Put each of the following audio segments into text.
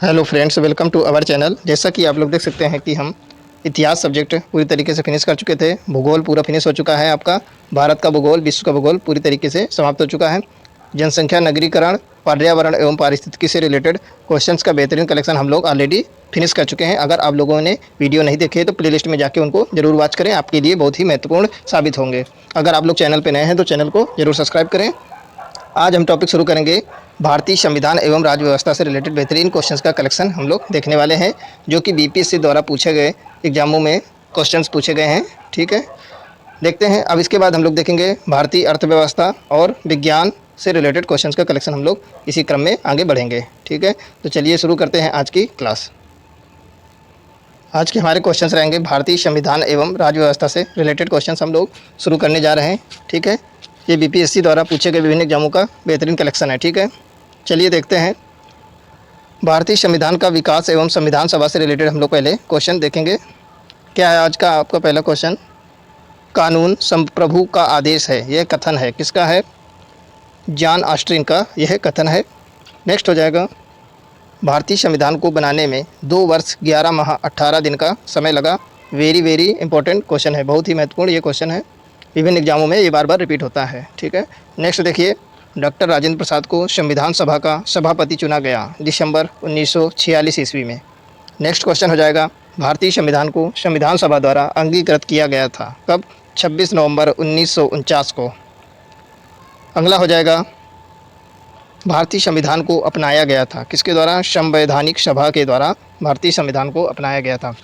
Hello friends, welcome to our channel. जैसा कि आप लोग देख सकते हैं कि हम इतिहास सब्जेक्ट पूरी तरीके से फिनिश कर चुके थे। भूगोल पूरा फिनिश हो चुका है आपका। भारत का भूगोल, विश्व का भूगोल पूरी तरीके से समाप्त हो चुका है। जनसंख्या, नगरीकरण, पर्यावरण एवं पारिस्थितिकी से रिलेटेड क्वेश्चंस का बेहतरीन कलेक्शन हम लोग ऑलरेडी फिनिश कर चुके हैं। अगर आप लोगों ने वीडियो नहीं देखे तो प्लेलिस्ट में जाके उनको जरूर वॉच करें, आपके लिए बहुत ही महत्वपूर्ण साबित होंगे। अगर आप लोग चैनल पर नए हैं तो चैनल को जरूर सब्सक्राइब करें। आज हम टॉपिक शुरू करेंगे भारतीय संविधान एवं राज्य व्यवस्था से रिलेटेड बेहतरीन क्वेश्चंस का कलेक्शन हम लोग देखने वाले हैं, जो कि बीपीएससी द्वारा पूछे गए एग्जामों में क्वेश्चंस पूछे गए हैं। ठीक है, देखते हैं। अब इसके बाद हम लोग देखेंगे भारतीय अर्थव्यवस्था और विज्ञान से रिलेटेड क्वेश्चंस का कलेक्शन। हम लोग इसी क्रम में आगे बढ़ेंगे। ठीक है, तो चलिए शुरू करते हैं आज की क्लास। आज के हमारे क्वेश्चंस रहेंगे भारतीय संविधान एवं राज्य व्यवस्था से रिलेटेड क्वेश्चंस हम लोग शुरू करने जा रहे हैं। ठीक है, ये बीपीएससी द्वारा पूछे गए विभिन्न एग्जामों का बेहतरीन कलेक्शन है। ठीक है, चलिए देखते हैं। भारतीय संविधान का विकास एवं संविधान सभा से रिलेटेड हम लोग पहले क्वेश्चन देखेंगे। क्या है आज का आपका पहला क्वेश्चन? कानून संप्रभु का आदेश है, यह कथन है, किसका है? जॉन ऑस्टिन का यह कथन है। नेक्स्ट हो जाएगा, भारतीय संविधान को बनाने में 2 वर्ष 11 माह 18 दिन का समय लगा। वेरी इंपॉर्टेंट क्वेश्चन है, बहुत ही महत्वपूर्ण ये क्वेश्चन है। विभिन्न एग्जामों में ये बार बार रिपीट होता है। ठीक है, नेक्स्ट देखिए, डॉक्टर राजेंद्र प्रसाद को संविधान सभा का सभापति चुना गया दिसंबर 1946 ईस्वी में। नेक्स्ट क्वेश्चन हो जाएगा, भारतीय संविधान को संविधान सभा द्वारा अंगीकृत किया गया था कब? 26 नवंबर 1949 को। अगला हो जाएगा, भारतीय संविधान को अपनाया गया था किसके द्वारा? संवैधानिक सभा के द्वारा भारतीय संविधान को अपनाया गया था।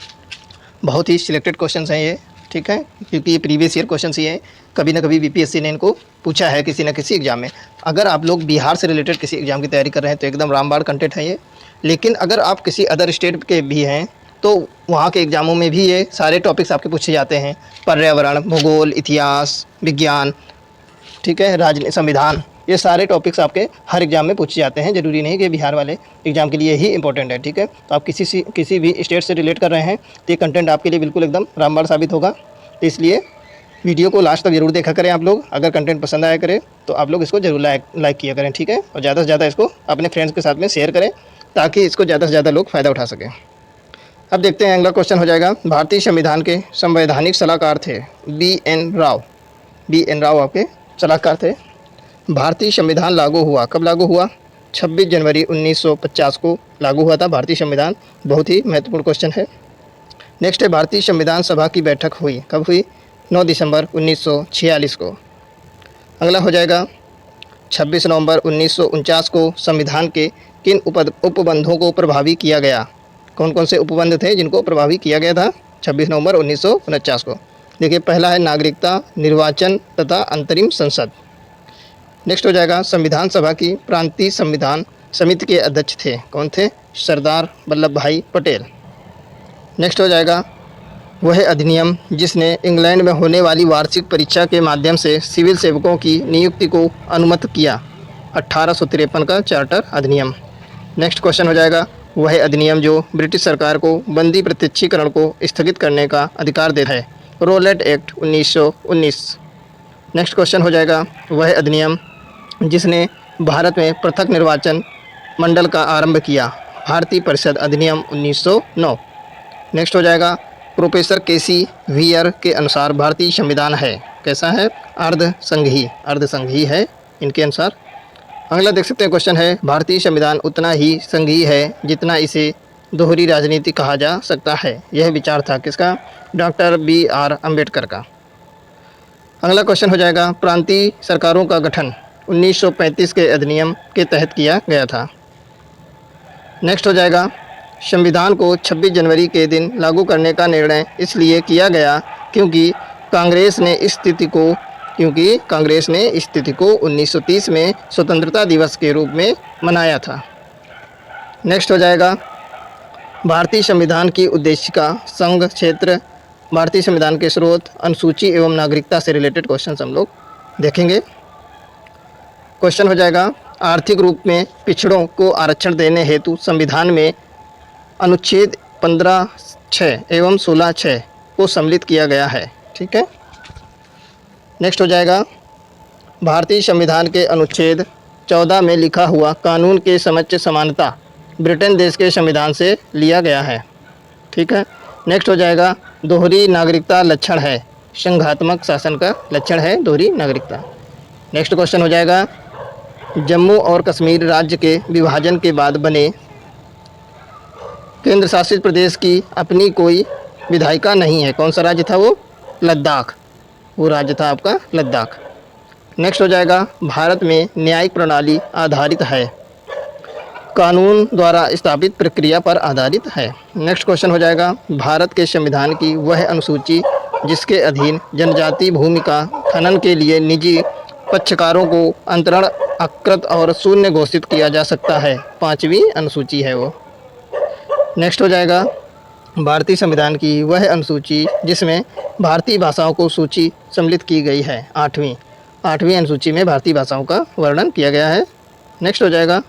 बहुत ही सिलेक्टेड क्वेश्चन हैं ये। ठीक है, क्योंकि ये प्रीवियस ईयर क्वेश्चन ही है, कभी ना कभी बीपीएससी ने इनको पूछा है किसी न किसी एग्जाम में। अगर आप लोग बिहार से रिलेटेड किसी एग्जाम की तैयारी कर रहे हैं तो एकदम रामबाण कंटेंट है ये। लेकिन अगर आप किसी अदर स्टेट के भी हैं तो वहाँ के एग्जामों में भी ये सारे टॉपिक्स आपके पूछे जाते हैं। पर्यावरण, भूगोल, इतिहास, विज्ञान, ठीक है, राजनीति, संविधान, ये सारे टॉपिक्स आपके हर एग्जाम में पूछे जाते हैं। ज़रूरी नहीं कि बिहार वाले एग्जाम के लिए ही इंपॉर्टेंट है। ठीक है, तो आप किसी भी स्टेट से रिलेट कर रहे हैं तो ये कंटेंट आपके लिए बिल्कुल एकदम रामबाण साबित होगा। तो इसलिए वीडियो को लास्ट तक जरूर देखा करें आप लोग। अगर कंटेंट पसंद आया करे तो आप लोग इसको जरूर लाइक किया करें। ठीक है, और ज़्यादा से ज़्यादा इसको अपने फ्रेंड्स के साथ में शेयर करें ताकि इसको ज़्यादा से ज़्यादा लोग फ़ायदा उठा सकें। अब देखते हैं, अगला क्वेश्चन हो जाएगा, भारतीय संविधान के संवैधानिक सलाहकार थे बी.एन. राव। बी.एन. राव आपके सलाहकार थे। भारतीय संविधान लागू हुआ कब? लागू हुआ 26 जनवरी 1950 को लागू हुआ था भारतीय संविधान। बहुत ही महत्वपूर्ण क्वेश्चन है। नेक्स्ट है, भारतीय संविधान सभा की बैठक हुई कब हुई? 9 दिसंबर 1946 को। अगला हो जाएगा, 26 नवंबर 1949 को संविधान के किन उपबंधों को प्रभावी किया गया? कौन कौन से उपबंध थे जिनको प्रभावी किया गया था 26 नवंबर 1949 को? देखिए, पहला है नागरिकता, निर्वाचन तथा अंतरिम संसद। नेक्स्ट हो जाएगा, संविधान सभा की प्रांतीय संविधान समिति के अध्यक्ष थे, कौन थे? सरदार वल्लभ भाई पटेल। नेक्स्ट हो जाएगा, वह अधिनियम जिसने इंग्लैंड में होने वाली वार्षिक परीक्षा के माध्यम से सिविल सेवकों की नियुक्ति को अनुमत किया, 1853 का चार्टर अधिनियम। नेक्स्ट क्वेश्चन हो जाएगा, वह अधिनियम जो ब्रिटिश सरकार को बंदी प्रत्यक्षीकरण को स्थगित करने का अधिकार देता है, रोलेट एक्ट 1919। नेक्स्ट क्वेश्चन हो जाएगा, वह अधिनियम जिसने भारत में पृथक निर्वाचन मंडल का आरंभ किया, भारतीय परिषद अधिनियम 1909। नेक्स्ट हो जाएगा, प्रोफेसर केसी वियर के अनुसार भारतीय संविधान है, कैसा है? अर्धसंघीय है इनके अनुसार। अगला देख सकते हैं क्वेश्चन है, भारतीय संविधान उतना ही संघीय है जितना इसे दोहरी राजनीति कहा जा सकता है, यह विचार था किसका? Doctor B R. अम्बेडकर का। अगला क्वेश्चन हो जाएगा, प्रांतीय सरकारों का गठन 1935 के अधिनियम के तहत किया गया था। नेक्स्ट हो जाएगा, संविधान को 26 जनवरी के दिन लागू करने का निर्णय इसलिए किया गया क्योंकि कांग्रेस ने इस तिथि को 1930 में स्वतंत्रता दिवस के रूप में मनाया था। नेक्स्ट हो जाएगा, भारतीय संविधान की उद्देशिका, संघ क्षेत्र, भारतीय संविधान के स्रोत, अनुसूची एवं नागरिकता से रिलेटेड क्वेश्चन हम लोग देखेंगे। क्वेश्चन हो जाएगा, आर्थिक रूप में पिछड़ों को आरक्षण देने हेतु संविधान में अनुच्छेद 15(6) एवं 16(6) को सम्मिलित किया गया है। ठीक है, नेक्स्ट हो जाएगा, भारतीय संविधान के अनुच्छेद 14 में लिखा हुआ कानून के समक्ष समानता ब्रिटेन देश के संविधान से लिया गया है। ठीक है, नेक्स्ट हो जाएगा दोहरी नागरिकता लक्षण है, संघात्मक शासन का लक्षण है दोहरी नागरिकता। नेक्स्ट क्वेश्चन हो जाएगा जम्मू और कश्मीर राज्य के विभाजन के बाद बने केंद्र शासित प्रदेश की अपनी कोई विधायिका नहीं है। कौन सा राज्य था वो? लद्दाख, वो राज्य था आपका लद्दाख। नेक्स्ट हो जाएगा भारत में न्यायिक प्रणाली आधारित है, कानून द्वारा स्थापित प्रक्रिया पर आधारित है। नेक्स्ट क्वेश्चन हो जाएगा भारत के संविधान की वह अनुसूची जिसके अधीन जनजाति भूमि का खनन के लिए निजी पक्षकारों को अंतरण अकृत और शून्य घोषित किया जा सकता है। 5वीं अनुसूची है वो। नेक्स्ट हो जाएगा भारतीय संविधान की वह अनुसूची जिसमें भारतीय भाषाओं को सूची सम्मिलित की गई है। 8वीं अनुसूची में भारतीय भाषाओं का वर्णन किया गया है। नेक्स्ट हो जाएगा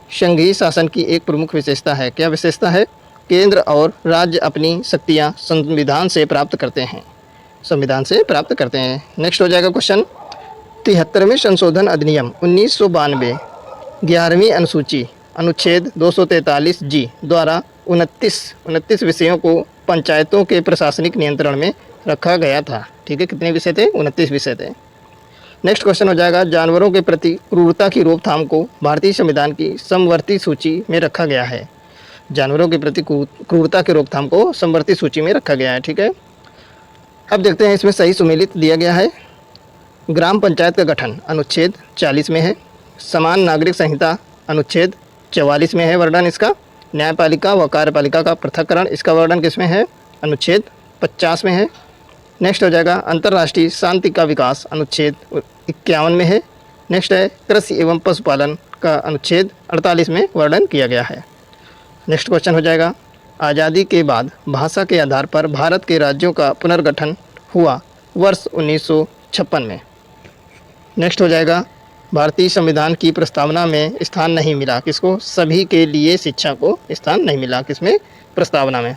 संघीय शासन की एक प्रमुख विशेषता है। क्या विशेषता है? केंद्र और राज्य अपनी शक्तियाँ संविधान से प्राप्त करते हैं, संविधान से प्राप्त करते हैं। नेक्स्ट हो जाएगा क्वेश्चन 73वें संशोधन अधिनियम 1992 11वीं अनुसूची अनुच्छेद 243 जी द्वारा 29 विषयों को पंचायतों के प्रशासनिक नियंत्रण में रखा गया था। ठीक है, कितने विषय थे? 29 विषय थे। नेक्स्ट क्वेश्चन हो जाएगा जानवरों के प्रति क्रूरता की रोकथाम को भारतीय संविधान की समवर्ती सूची में रखा गया है। जानवरों के प्रति क्रूरता की रोकथाम को समवर्ती सूची में रखा गया है। ठीक है, अब देखते हैं इसमें सही सुमेलित दिया गया है। ग्राम पंचायत का गठन अनुच्छेद 40 में है। समान नागरिक संहिता अनुच्छेद 44 में है वर्णन इसका। न्यायपालिका व कार्यपालिका का पृथक्करण, इसका वर्णन किसमें है? अनुच्छेद 50 में है। नेक्स्ट हो जाएगा अंतर्राष्ट्रीय शांति का विकास अनुच्छेद 51 में है। नेक्स्ट है कृषि एवं पशुपालन का अनुच्छेद 48 में वर्णन किया गया है। नेक्स्ट क्वेश्चन हो जाएगा आज़ादी के बाद भाषा के आधार पर भारत के राज्यों का पुनर्गठन हुआ वर्ष 1956 में। नेक्स्ट हो जाएगा भारतीय संविधान की प्रस्तावना में स्थान नहीं मिला। किसको? सभी के लिए शिक्षा को स्थान नहीं मिला। किसमें? प्रस्तावना में।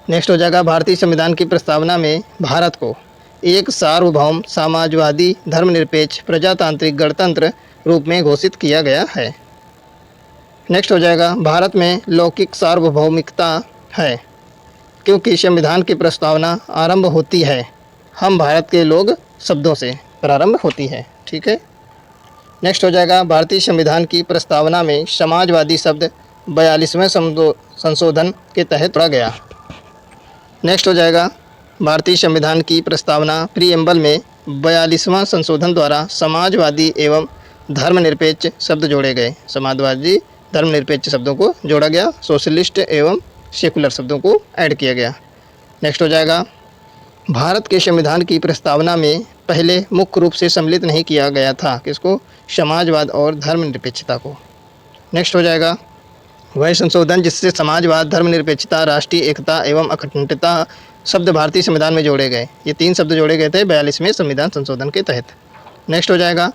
नेक्स्ट हो जाएगा भारतीय संविधान की प्रस्तावना में भारत को एक सार्वभौम समाजवादी धर्मनिरपेक्ष प्रजातांत्रिक गणतंत्र रूप में घोषित किया गया है। नेक्स्ट हो जाएगा भारत में लौकिक सार्वभौमिकता है क्योंकि संविधान की प्रस्तावना आरंभ होती है हम भारत के लोग शब्दों से प्रारंभ होती है। ठीक है, नेक्स्ट हो जाएगा भारतीय संविधान की प्रस्तावना में समाजवादी शब्द 42वें संशोधन के तहत जोड़ा गया। नेक्स्ट हो जाएगा भारतीय संविधान की प्रस्तावना प्रीएम्बल में 42वां संशोधन द्वारा समाजवादी एवं धर्मनिरपेक्ष शब्द जोड़े गए। समाजवादी धर्मनिरपेक्ष शब्दों को जोड़ा गया, सोशलिस्ट एवं सेकुलर शब्दों को ऐड किया गया। नेक्स्ट हो जाएगा भारत के संविधान की प्रस्तावना में पहले मुख्य रूप से सम्मिलित नहीं किया गया था। किसको? समाजवाद और धर्मनिरपेक्षता को। नेक्स्ट हो जाएगा वह संशोधन जिससे समाजवाद, धर्मनिरपेक्षता, राष्ट्रीय एकता एवं अखंडता शब्द भारतीय संविधान में जोड़े गए। ये 3 शब्द जोड़े गए थे 42वें संविधान संशोधन के तहत। नेक्स्ट हो जाएगा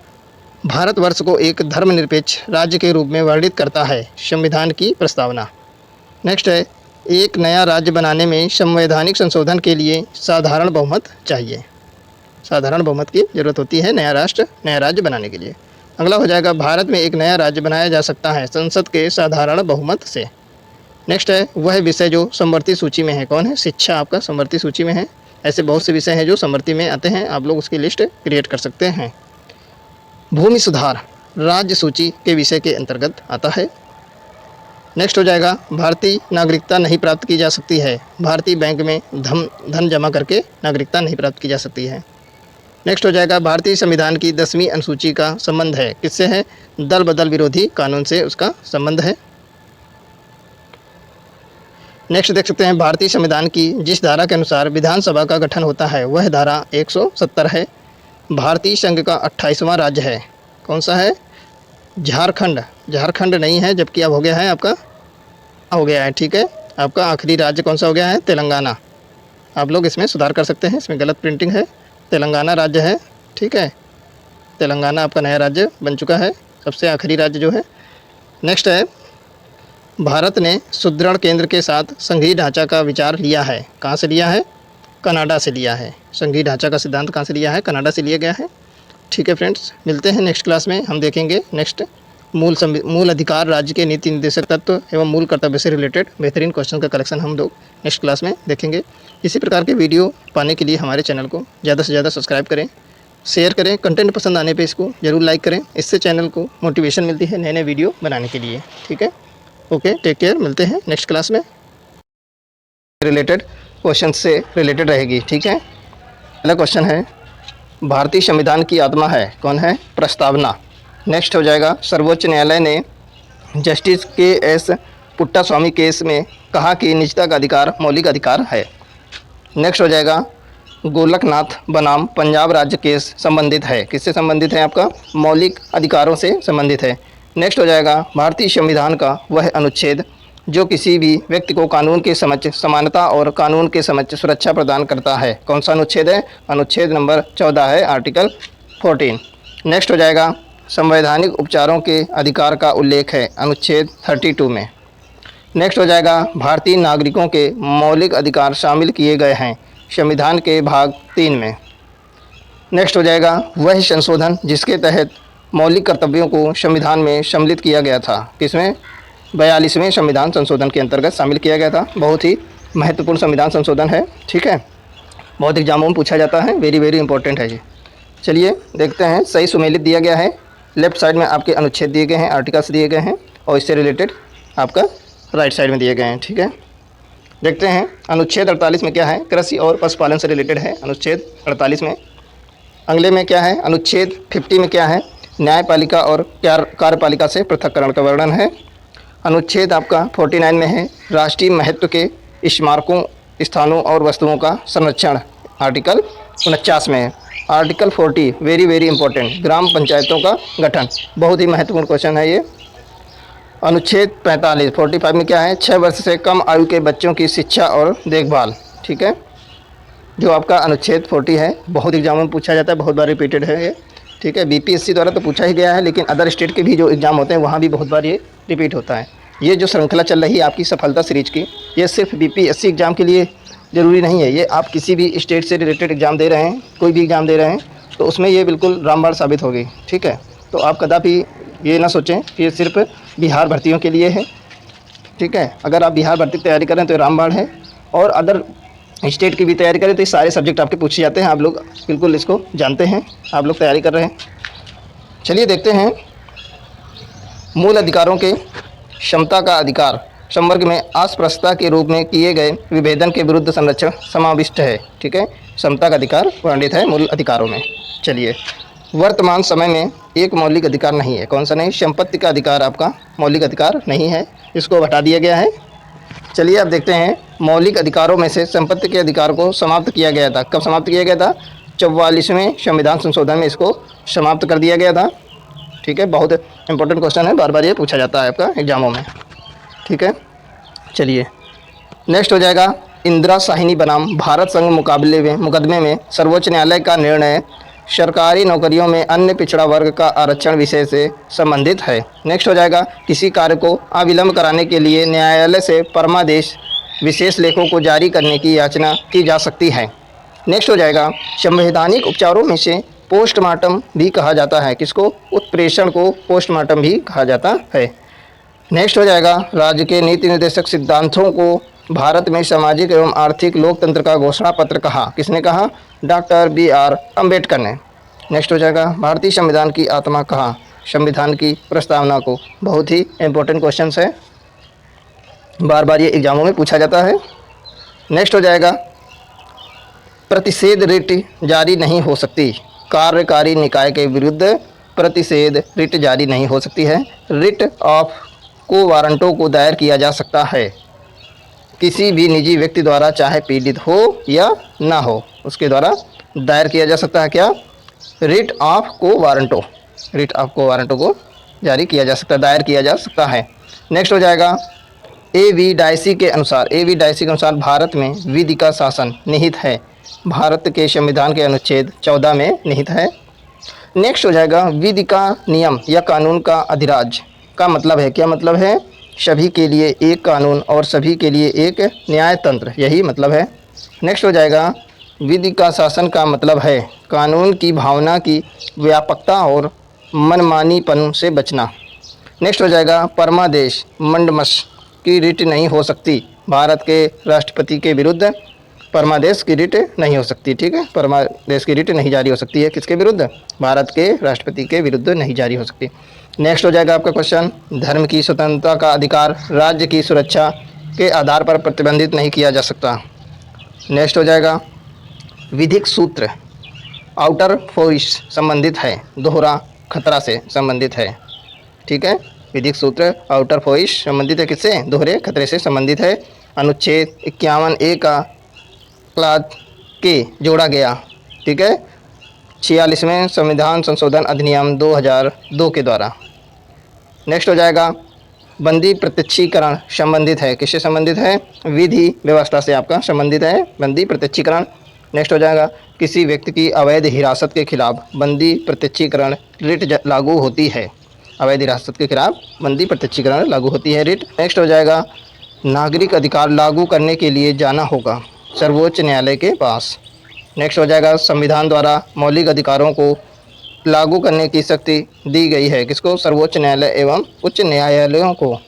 भारतवर्ष को एक धर्मनिरपेक्ष राज्य के रूप में वर्णित करता है संविधान की प्रस्तावना। नेक्स्ट है एक नया राज्य बनाने में संवैधानिक संशोधन के लिए साधारण बहुमत चाहिए। साधारण बहुमत की जरूरत होती है नया राष्ट्र, नया राज्य बनाने के लिए। अगला हो जाएगा भारत में एक नया राज्य बनाया जा सकता है संसद के साधारण बहुमत से। नेक्स्ट है वह विषय जो समवर्ती सूची में है। कौन है? शिक्षा आपका समवर्ती सूची में है। ऐसे बहुत से विषय हैं जो समवर्ती में आते हैं, आप लोग उसकी लिस्ट क्रिएट कर सकते हैं। भूमि सुधार राज्य सूची के विषय के अंतर्गत आता है। नेक्स्ट हो जाएगा भारतीय नागरिकता नहीं प्राप्त की जा सकती है। भारतीय बैंक में धन जमा करके नागरिकता नहीं प्राप्त की जा सकती है। नेक्स्ट हो जाएगा भारतीय संविधान की 10वीं अनुसूची का संबंध है। किससे है? दल बदल विरोधी कानून से उसका संबंध है। नेक्स्ट देख सकते हैं भारतीय संविधान की जिस धारा के अनुसार विधानसभा का गठन होता है वह धारा 170 है। भारतीय संघ का 28वां राज्य है। कौन सा है? झारखंड। झारखंड नहीं है, जबकि अब हो गया है आपका, हो गया है। ठीक है, आपका आखिरी राज्य कौन सा हो गया है? तेलंगाना। आप लोग इसमें सुधार कर सकते हैं, इसमें गलत प्रिंटिंग है। तेलंगाना राज्य है। ठीक है, तेलंगाना आपका नया राज्य बन चुका है, सबसे आखिरी राज्य जो है। नेक्स्ट है भारत ने सुदृढ़ केंद्र के साथ संघीय ढांचा का विचार लिया है। कहाँ से लिया है? कनाडा से लिया है। संघीय ढांचा का सिद्धांत कहाँ से लिया है? कनाडा से लिया गया है। ठीक है फ्रेंड्स, मिलते हैं नेक्स्ट क्लास में। हम देखेंगे नेक्स्ट मूल अधिकार, राज्य के नीति निर्देशक तत्व एवं मूल कर्तव्य से रिलेटेड बेहतरीन क्वेश्चन का कलेक्शन हम लोग नेक्स्ट क्लास में देखेंगे। इसी प्रकार के वीडियो पाने के लिए हमारे चैनल को ज़्यादा से ज़्यादा सब्सक्राइब करें, शेयर करें, कंटेंट पसंद आने पे इसको ज़रूर लाइक करें। इससे चैनल को मोटिवेशन मिलती है नए नए वीडियो बनाने के लिए। ठीक है, ओके, टेक केयर, मिलते हैं नेक्स्ट क्लास में। रिलेटेड क्वेश्चन से रिलेटेड रहेगी। ठीक है, पहला क्वेश्चन है, भारतीय संविधान की आत्मा है, कौन है? प्रस्तावना। नेक्स्ट हो जाएगा, सर्वोच्च न्यायालय ने जस्टिस के.एस. पुट्टास्वामी केस में कहा कि निजता का अधिकार मौलिक अधिकार है। नेक्स्ट हो जाएगा, गोलकनाथ बनाम पंजाब राज्य केस संबंधित है, किससे संबंधित है? आपका मौलिक अधिकारों से संबंधित है। नेक्स्ट हो जाएगा, भारतीय संविधान का वह अनुच्छेद जो किसी भी व्यक्ति को कानून के समक्ष समानता और कानून के समक्ष सुरक्षा प्रदान करता है, कौन सा अनुच्छेद है? अनुच्छेद नंबर 14 है, आर्टिकल 14। नेक्स्ट हो जाएगा, संवैधानिक उपचारों के अधिकार का उल्लेख है अनुच्छेद 32 में। नेक्स्ट हो जाएगा, भारतीय नागरिकों के मौलिक अधिकार शामिल किए गए हैं संविधान के भाग 3 में। नेक्स्ट हो जाएगा, वह संशोधन जिसके तहत मौलिक कर्तव्यों को संविधान में सम्मिलित किया गया था, किसमें? 42वें संविधान संशोधन के अंतर्गत शामिल किया गया था। बहुत ही महत्वपूर्ण संविधान संशोधन है। ठीक है, बहुत एग्जामों में पूछा जाता है, वेरी वेरी इंपॉर्टेंट है ये। चलिए देखते हैं, सही सुमेलित दिया गया है, लेफ्ट साइड में आपके अनुच्छेद दिए गए हैं, आर्टिकल्स दिए गए हैं, और इससे रिलेटेड आपका राइट साइड में दिए गए हैं। ठीक है, देखते हैं अनुच्छेद 48 में क्या है? कृषि और पशुपालन से रिलेटेड है अनुच्छेद 48 में। अगले में क्या है? अनुच्छेद 50 में क्या है? न्यायपालिका और कार्यपालिका से पृथक्करण का वर्णन है। अनुच्छेद आपका 49 में है, राष्ट्रीय महत्व के स्मारकों, स्थानों और वस्तुओं का संरक्षण, आर्टिकल 49 में है। आर्टिकल 40 वेरी वेरी इंपॉर्टेंट, ग्राम पंचायतों का गठन, बहुत ही महत्वपूर्ण क्वेश्चन है ये। अनुच्छेद 45 में क्या है? 6 वर्ष से कम आयु के बच्चों की शिक्षा और देखभाल। ठीक है, जो आपका अनुच्छेद 40 है, बहुत एग्जाम में पूछा जाता है, बहुत बार रिपीटेड है ये। ठीक है, बीपीएससी द्वारा तो पूछा ही गया है, लेकिन अदर स्टेट के भी जो एग्ज़ाम होते हैं वहाँ भी बहुत बार ये रिपीट होता है। ये जो श्रृंखला चल रही है आपकी सफलता सीरीज की, ये सिर्फ बीपीएससी एग्ज़ाम के लिए ज़रूरी नहीं है, ये आप किसी भी स्टेट से रिलेटेड एग्ज़ाम दे रहे हैं, कोई भी एग्ज़ाम दे रहे हैं, तो उसमें ये बिल्कुल रामबाण साबित होगी। ठीक है, तो आप कदापि ये ना सोचें कि ये सिर्फ बिहार भर्तियों के लिए है। ठीक है, अगर आप बिहार भर्ती की तैयारी करें तो ये रामबाण है, और अदर स्टेट की भी तैयारी करें तो ये सारे सब्जेक्ट आपके पूछे जाते हैं। आप लोग बिल्कुल इसको जानते हैं, आप लोग तैयारी कर रहे हैं। चलिए देखते हैं, मूल अधिकारों के क्षमता का अधिकार संवर्ग में अस्पृश्यता के रूप में किए गए विभेदन के विरुद्ध संरक्षण समाविष्ट है। ठीक है, क्षमता का अधिकार वर्णित है मूल अधिकारों में। चलिए, वर्तमान समय में एक मौलिक अधिकार नहीं है, कौन सा नहीं? संपत्ति का अधिकार आपका मौलिक अधिकार नहीं है, इसको हटा दिया गया है। चलिए अब देखते हैं, मौलिक अधिकारों में से संपत्ति के अधिकार को समाप्त किया गया था, कब समाप्त किया गया था? 44वें संविधान संशोधन में इसको समाप्त कर दिया गया था। ठीक है, बहुत इंपॉर्टेंट क्वेश्चन है, बार बार ये पूछा जाता है आपका एग्जामों में। ठीक है, चलिए नेक्स्ट हो जाएगा, इंदिरा साहिनी बनाम भारत संघ मुकदमे में सर्वोच्च न्यायालय का निर्णय सरकारी नौकरियों में अन्य पिछड़ा वर्ग का आरक्षण विषय से संबंधित है। नेक्स्ट हो जाएगा, किसी कार्य को अविलंब कराने के लिए न्यायालय से परमादेश विशेष लेखों को जारी करने की याचना की जा सकती है। नेक्स्ट हो जाएगा, संवैधानिक उपचारों में से पोस्टमार्टम भी कहा जाता है, किसको? उत्प्रेषण को पोस्टमार्टम भी कहा जाता है। नेक्स्ट हो जाएगा, राज्य के नीति निर्देशक सिद्धांतों को भारत में सामाजिक एवं आर्थिक लोकतंत्र का घोषणा पत्र कहा, किसने कहा? Doctor B.R. अम्बेडकर ने। नेक्स्ट हो जाएगा, भारतीय संविधान की आत्मा कहा? संविधान की प्रस्तावना को। बहुत ही इंपॉर्टेंट क्वेश्चन है, बार बार ये एग्जामों में पूछा जाता है। नेक्स्ट हो जाएगा, प्रतिषेध रिट जारी नहीं हो सकती, कार्यकारी निकाय के विरुद्ध प्रतिषेध रिट जारी नहीं हो सकती है। रिट ऑफ को वारंटों को दायर किया जा सकता है किसी भी निजी व्यक्ति द्वारा, चाहे पीड़ित हो या ना हो, उसके द्वारा दायर किया जा सकता है क्या? रिट ऑफ को वारंटो, रिट ऑफ को वारंटो को जारी किया जा सकता है, दायर किया जा सकता है। नेक्स्ट हो जाएगा, A.V. डायसी के अनुसार, A.V. डायसी के अनुसार भारत में विधि का शासन निहित है, भारत के संविधान के अनुच्छेद 14 में निहित है। नेक्स्ट हो जाएगा, विधि का नियम या कानून का अधिराज का मतलब है, क्या मतलब है? सभी के लिए एक कानून और सभी के लिए एक न्याय तंत्र, यही मतलब है। नेक्स्ट हो जाएगा, विधि का शासन का मतलब है कानून की भावना की व्यापकता और मनमानीपन से बचना। नेक्स्ट हो जाएगा परमादेश मंडमस की रिट नहीं हो सकती, भारत के राष्ट्रपति के विरुद्ध परमादेश की रिट नहीं हो सकती। ठीक है, परमादेश की रिट नहीं जारी हो सकती है किसके विरुद्ध? भारत के राष्ट्रपति के विरुद्ध नहीं जारी हो सकती। नेक्स्ट हो जाएगा आपका क्वेश्चन, धर्म की स्वतंत्रता का अधिकार राज्य की सुरक्षा के आधार पर प्रतिबंधित नहीं किया जा सकता। नेक्स्ट हो जाएगा विधिक सूत्र आउटर फोर्स संबंधित है, दोहरा खतरा से संबंधित है। ठीक है, विधिक सूत्र आउटर फोर्स संबंधित है किससे? दोहरे खतरे से संबंधित है। अनुच्छेद 51A का क्लास के जोड़ा गया। ठीक है, 46वें संविधान संशोधन अधिनियम 2002 के द्वारा। नेक्स्ट हो जाएगा बंदी प्रत्यक्षीकरण संबंधित है, किससे संबंधित है? विधि व्यवस्था से आपका संबंधित है बंदी प्रत्यक्षीकरण। नेक्स्ट हो जाएगा किसी व्यक्ति की अवैध हिरासत के खिलाफ बंदी प्रत्यक्षीकरण रिट लागू होती है, अवैध हिरासत के खिलाफ बंदी प्रत्यक्षीकरण लागू होती है रिट। नेक्स्ट हो जाएगा नागरिक अधिकार लागू करने के लिए जाना होगा सर्वोच्च न्यायालय के पास। नेक्स्ट हो जाएगा संविधान द्वारा मौलिक अधिकारों को लागू करने की शक्ति दी गई है किसको? सर्वोच्च न्यायालय एवं उच्च न्यायालयों को।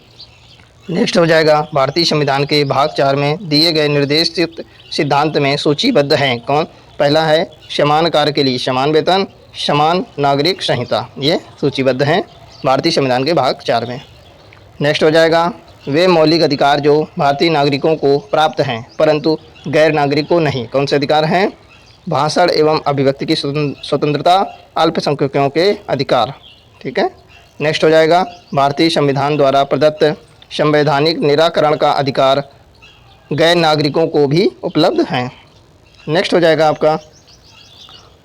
नेक्स्ट हो जाएगा भारतीय संविधान के भाग 4 में दिए गए निर्देशित सिद्धांत में सूचीबद्ध हैं कौन? पहला है समान कार्य के लिए समान वेतन, समान नागरिक संहिता, ये सूचीबद्ध हैं भारतीय संविधान के भाग 4 में। नेक्स्ट हो जाएगा वे मौलिक अधिकार जो भारतीय नागरिकों को प्राप्त हैं परंतु गैर नागरिकों नहीं, कौन से अधिकार हैं? भाषण एवं अभिव्यक्ति की स्वतंत्रता, अल्पसंख्यकों के अधिकार। ठीक है, नेक्स्ट हो जाएगा भारतीय संविधान द्वारा प्रदत्त संवैधानिक निराकरण का अधिकार गैर नागरिकों को भी उपलब्ध हैं। नेक्स्ट हो जाएगा आपका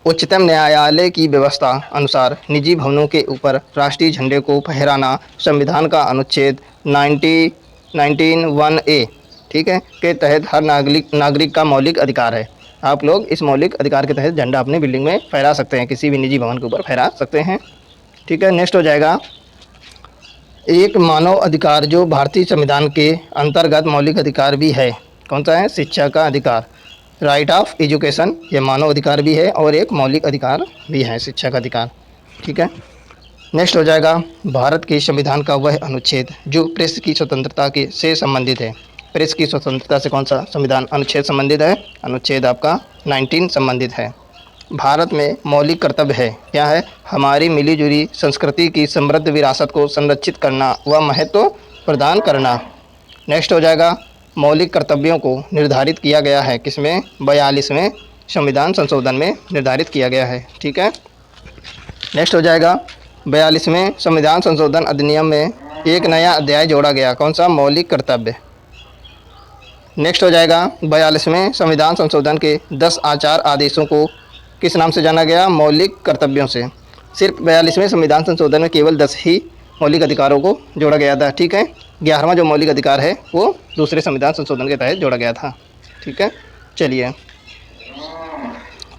उच्चतम न्यायालय की व्यवस्था अनुसार निजी भवनों के ऊपर राष्ट्रीय झंडे को फहराना संविधान का अनुच्छेद 19(1)(a) ठीक है के तहत हर नागरिक का मौलिक अधिकार है। आप लोग इस मौलिक अधिकार के तहत झंडा अपनी बिल्डिंग में फहरा सकते हैं, किसी भी निजी भवन के ऊपर फहरा सकते हैं। ठीक है, नेक्स्ट हो जाएगा एक मानव अधिकार जो भारतीय संविधान के अंतर्गत मौलिक अधिकार भी है, कौन सा है? शिक्षा का अधिकार, राइट ऑफ एजुकेशन, ये मानव अधिकार भी है और एक मौलिक अधिकार भी है शिक्षा का अधिकार। ठीक है, नेक्स्ट हो जाएगा भारत के संविधान का वह अनुच्छेद जो प्रेस की स्वतंत्रता के से संबंधित है। प्रेस की स्वतंत्रता से कौन सा संविधान अनुच्छेद संबंधित है? अनुच्छेद आपका 19 संबंधित है। भारत में मौलिक कर्तव्य है, क्या है? हमारी मिलीजुली संस्कृति की समृद्ध विरासत को संरक्षित करना व महत्व प्रदान करना। नेक्स्ट हो जाएगा मौलिक कर्तव्यों को निर्धारित किया गया है किसमें? 42वें संविधान संशोधन में निर्धारित किया गया है। ठीक है, नेक्स्ट हो जाएगा 42वें संविधान संशोधन अधिनियम में एक नया अध्याय जोड़ा गया, कौन सा? मौलिक कर्तव्य। नेक्स्ट हो जाएगा 42वें संविधान संशोधन के 10 आचार आदेशों को किस नाम से जाना गया? मौलिक कर्तव्यों से। सिर्फ 42वें संविधान संशोधन में केवल 10 ही मौलिक अधिकारों को जोड़ा गया था। ठीक है, 11वां जो मौलिक अधिकार है वो दूसरे संविधान संशोधन के तहत जोड़ा गया था। ठीक है, चलिए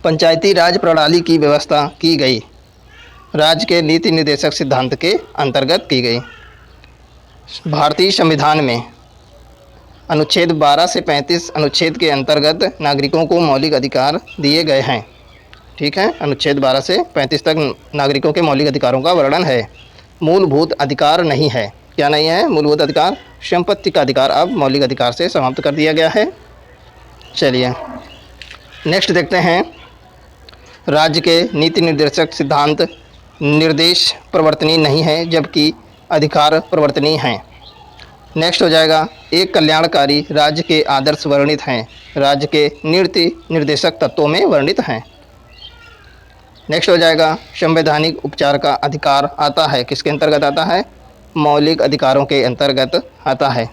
पंचायती राज प्रणाली की व्यवस्था की गई राज्य के नीति निर्देशक सिद्धांत के अंतर्गत की गई। भारतीय संविधान में अनुच्छेद 12 से 35 अनुच्छेद के अंतर्गत नागरिकों को मौलिक अधिकार दिए गए हैं। ठीक है, अनुच्छेद 12 से 35 तक नागरिकों के मौलिक अधिकारों का वर्णन है। मूलभूत अधिकार नहीं है, क्या नहीं है? मूलभूत अधिकार। संपत्ति का अधिकार अब मौलिक अधिकार से समाप्त कर दिया गया है। चलिए नेक्स्ट देखते हैं राज्य के नीति निर्देशक सिद्धांत निर्देश प्रवर्तनीय नहीं है जबकि अधिकार प्रवर्तनीय हैं। नेक्स्ट हो जाएगा एक कल्याणकारी राज्य के आदर्श वर्णित हैं, राज्य के नीति निर्देशक तत्वों में वर्णित हैं। नेक्स्ट हो जाएगा संवैधानिक उपचार का अधिकार आता है, किसके अंतर्गत आता है? मौलिक अधिकारों के अंतर्गत आता है।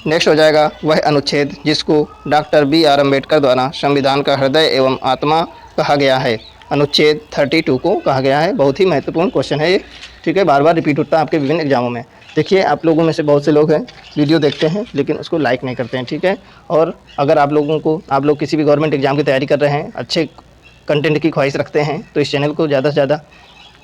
नेक्स्ट हो जाएगा वह अनुच्छेद जिसको डॉक्टर B.R. अम्बेडकर द्वारा संविधान का हृदय एवं आत्मा कहा गया है, अनुच्छेद 32 को कहा गया है। बहुत ही महत्वपूर्ण क्वेश्चन है ये। ठीक है, बार बार रिपीट होता है आपके विभिन्न एग्जामों में। देखिए आप लोगों में से बहुत से लोग हैं वीडियो देखते हैं लेकिन उसको लाइक नहीं करते हैं। ठीक है, और अगर आप लोग किसी भी गवर्नमेंट एग्जाम की तैयारी कर रहे हैं, अच्छे कंटेंट की ख्वाहिश रखते हैं तो इस चैनल को ज़्यादा से ज़्यादा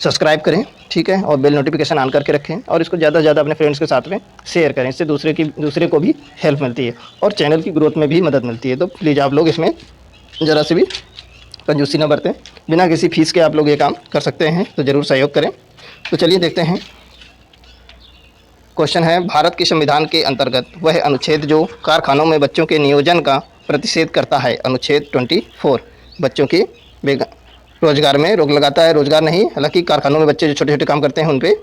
सब्सक्राइब करें। ठीक है, और बेल नोटिफिकेशन ऑन करके रखें और इसको ज़्यादा से ज़्यादा अपने फ्रेंड्स के साथ में शेयर करें, इससे दूसरे को भी हेल्प मिलती है और चैनल की ग्रोथ में भी मदद मिलती है। तो प्लीज़ आप लोग इसमें ज़रा से भी कंजूसी न बरतें, बिना किसी फीस के आप लोग ये काम कर सकते हैं तो ज़रूर सहयोग करें। तो चलिए देखते हैं क्वेश्चन है, भारत के संविधान के अंतर्गत वह अनुच्छेद जो कारखानों में बच्चों के नियोजन का प्रतिषेध करता है। अनुच्छेद 24 बच्चों की रोजगार में रोक लगाता है, रोजगार नहीं, हालांकि कारखानों में बच्चे जो छोटे छोटे काम करते हैं उन पर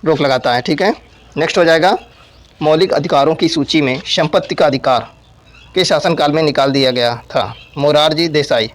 रोक लगाता है। ठीक है, नेक्स्ट हो जाएगा, मौलिक अधिकारों की सूची में संपत्ति का अधिकार के शासनकाल में निकाल दिया गया था। मोरारजी देसाई।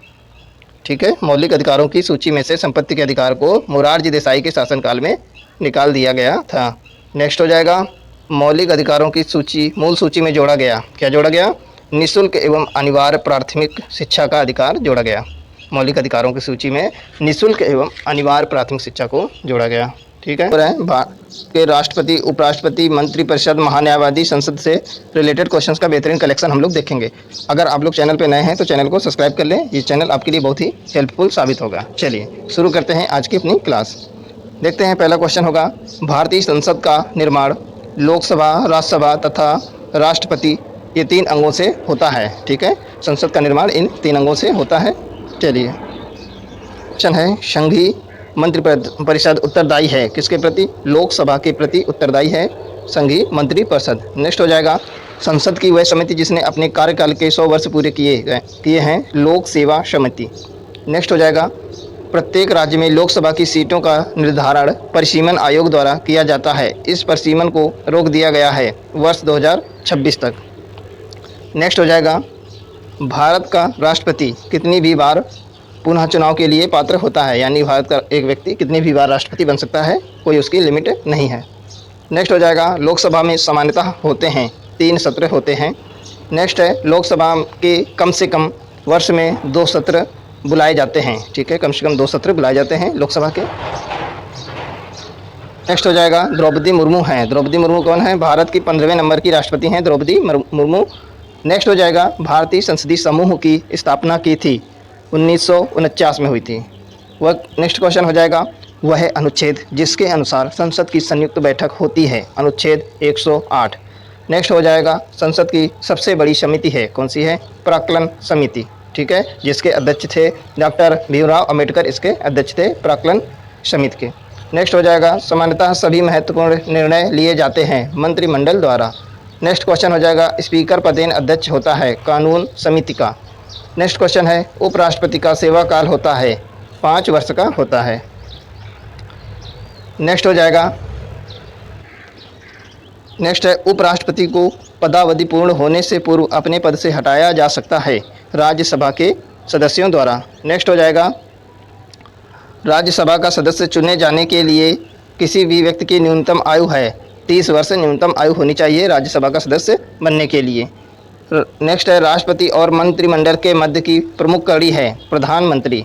ठीक है, मौलिक अधिकारों की सूची में से संपत्ति के अधिकार को मोरारजी देसाई के शासनकाल में निकाल दिया गया था। नेक्स्ट हो जाएगा, मौलिक अधिकारों की सूची मूल सूची में जोड़ा गया। क्या जोड़ा गया? निःशुल्क एवं अनिवार्य प्राथमिक शिक्षा का अधिकार जोड़ा गया। मौलिक अधिकारों की सूची में निःशुल्क एवं अनिवार्य प्राथमिक शिक्षा को जोड़ा गया। ठीक है, भारत के राष्ट्रपति, उपराष्ट्रपति, मंत्रिपरिषद, महान्यायवादी, संसद से रिलेटेड क्वेश्चंस का बेहतरीन कलेक्शन हम लोग देखेंगे। अगर आप लोग चैनल पे नए हैं तो चैनल को सब्सक्राइब कर लें, ये चैनल आपके लिए बहुत ही हेल्पफुल साबित होगा। चलिए शुरू करते हैं आज की अपनी क्लास। देखते हैं, पहला क्वेश्चन होगा, भारतीय संसद का निर्माण लोकसभा, राज्यसभा तथा राष्ट्रपति ये 3 अंगों से होता है। ठीक है, संसद का निर्माण इन 3 अंगों से होता है। चलिए, क्वेश्चन है, संघीय मंत्रिपरिषद उत्तरदायी है किसके प्रति? लोकसभा के प्रति उत्तरदायी है संघीय मंत्रिपरिषद। नेक्स्ट हो जाएगा, संसद की वह समिति जिसने अपने कार्यकाल के 100 वर्ष पूरे किए हैं, लोक सेवा समिति। नेक्स्ट हो जाएगा, प्रत्येक राज्य में लोकसभा की सीटों का निर्धारण परिसीमन आयोग द्वारा किया जाता है। इस परिसीमन को रोक दिया गया है वर्ष 2026 तक। नेक्स्ट हो जाएगा, भारत का राष्ट्रपति कितनी भी बार पुनः चुनाव के लिए पात्र होता है, यानी भारत का एक व्यक्ति कितनी भी बार राष्ट्रपति बन सकता है, कोई उसकी लिमिट नहीं है। नेक्स्ट हो जाएगा, लोकसभा में सामान्यतः होते हैं 3 सत्र होते हैं। नेक्स्ट है, लोकसभा के कम से कम वर्ष में 2 सत्र बुलाए जाते हैं। ठीक है, कम से कम 2 सत्र बुलाए जाते हैं लोकसभा के। नेक्स्ट हो जाएगा, द्रौपदी मुर्मू हैं। द्रौपदी मुर्मू कौन है? भारत की 15वें नंबर की राष्ट्रपति हैं द्रौपदी मुर्मू। नेक्स्ट हो जाएगा, भारतीय संसदीय समूह की स्थापना की थी 1949 में हुई थी। वह नेक्स्ट क्वेश्चन हो जाएगा, वह अनुच्छेद जिसके अनुसार संसद की संयुक्त बैठक होती है। अनुच्छेद 108। नेक्स्ट हो जाएगा, संसद की सबसे बड़ी समिति है, कौन सी है? प्राक्कलन समिति। ठीक है, जिसके अध्यक्ष थे डॉक्टर भीमराव अंबेडकर, इसके अध्यक्ष थे प्राक्कलन समिति के। नेक्स्ट हो जाएगा, सामान्यतः सभी महत्वपूर्ण निर्णय लिए जाते हैं मंत्रिमंडल द्वारा। नेक्स्ट क्वेश्चन हो जाएगा, स्पीकर पदेन अध्यक्ष होता है कानून समिति का। नेक्स्ट क्वेश्चन है, उपराष्ट्रपति का सेवा काल होता है 5 वर्ष का होता है। नेक्स्ट हो जाएगा, नेक्स्ट है, उपराष्ट्रपति को पदावधि पूर्ण होने से पूर्व अपने पद से हटाया जा सकता है राज्यसभा के सदस्यों द्वारा। नेक्स्ट हो जाएगा, राज्यसभा का सदस्य चुने जाने के लिए किसी भी व्यक्ति की न्यूनतम आयु है 30 वर्ष न्यूनतम आयु होनी चाहिए राज्यसभा का सदस्य बनने के लिए। नेक्स्ट है, राष्ट्रपति और मंत्रिमंडल के मध्य की प्रमुख कड़ी है प्रधानमंत्री।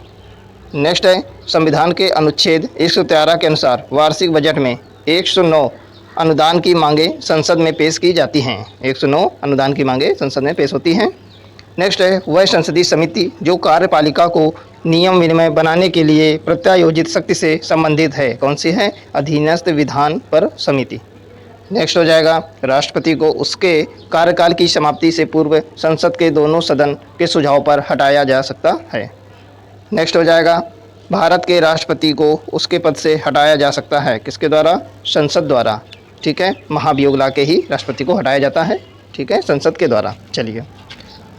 नेक्स्ट है, संविधान के अनुच्छेद 113 के अनुसार वार्षिक बजट में 109 अनुदान की मांगें संसद में पेश की जाती हैं। 109 अनुदान की मांगें संसद में पेश होती हैं। नेक्स्ट है, वह संसदीय समिति जो कार्यपालिका को नियम विनिमय बनाने के लिए प्रत्यायोजित शक्ति से संबंधित है, कौन सी है? अधीनस्थ विधान पर समिति। नेक्स्ट हो जाएगा, राष्ट्रपति को उसके कार्यकाल की समाप्ति से पूर्व संसद के दोनों सदन के सुझाव पर हटाया जा सकता है। नेक्स्ट हो जाएगा, भारत के राष्ट्रपति को उसके पद से हटाया जा सकता है, किसके द्वारा? संसद द्वारा। ठीक है, महाभियोग ला के ही राष्ट्रपति को हटाया जाता है। ठीक है, संसद के द्वारा। चलिए,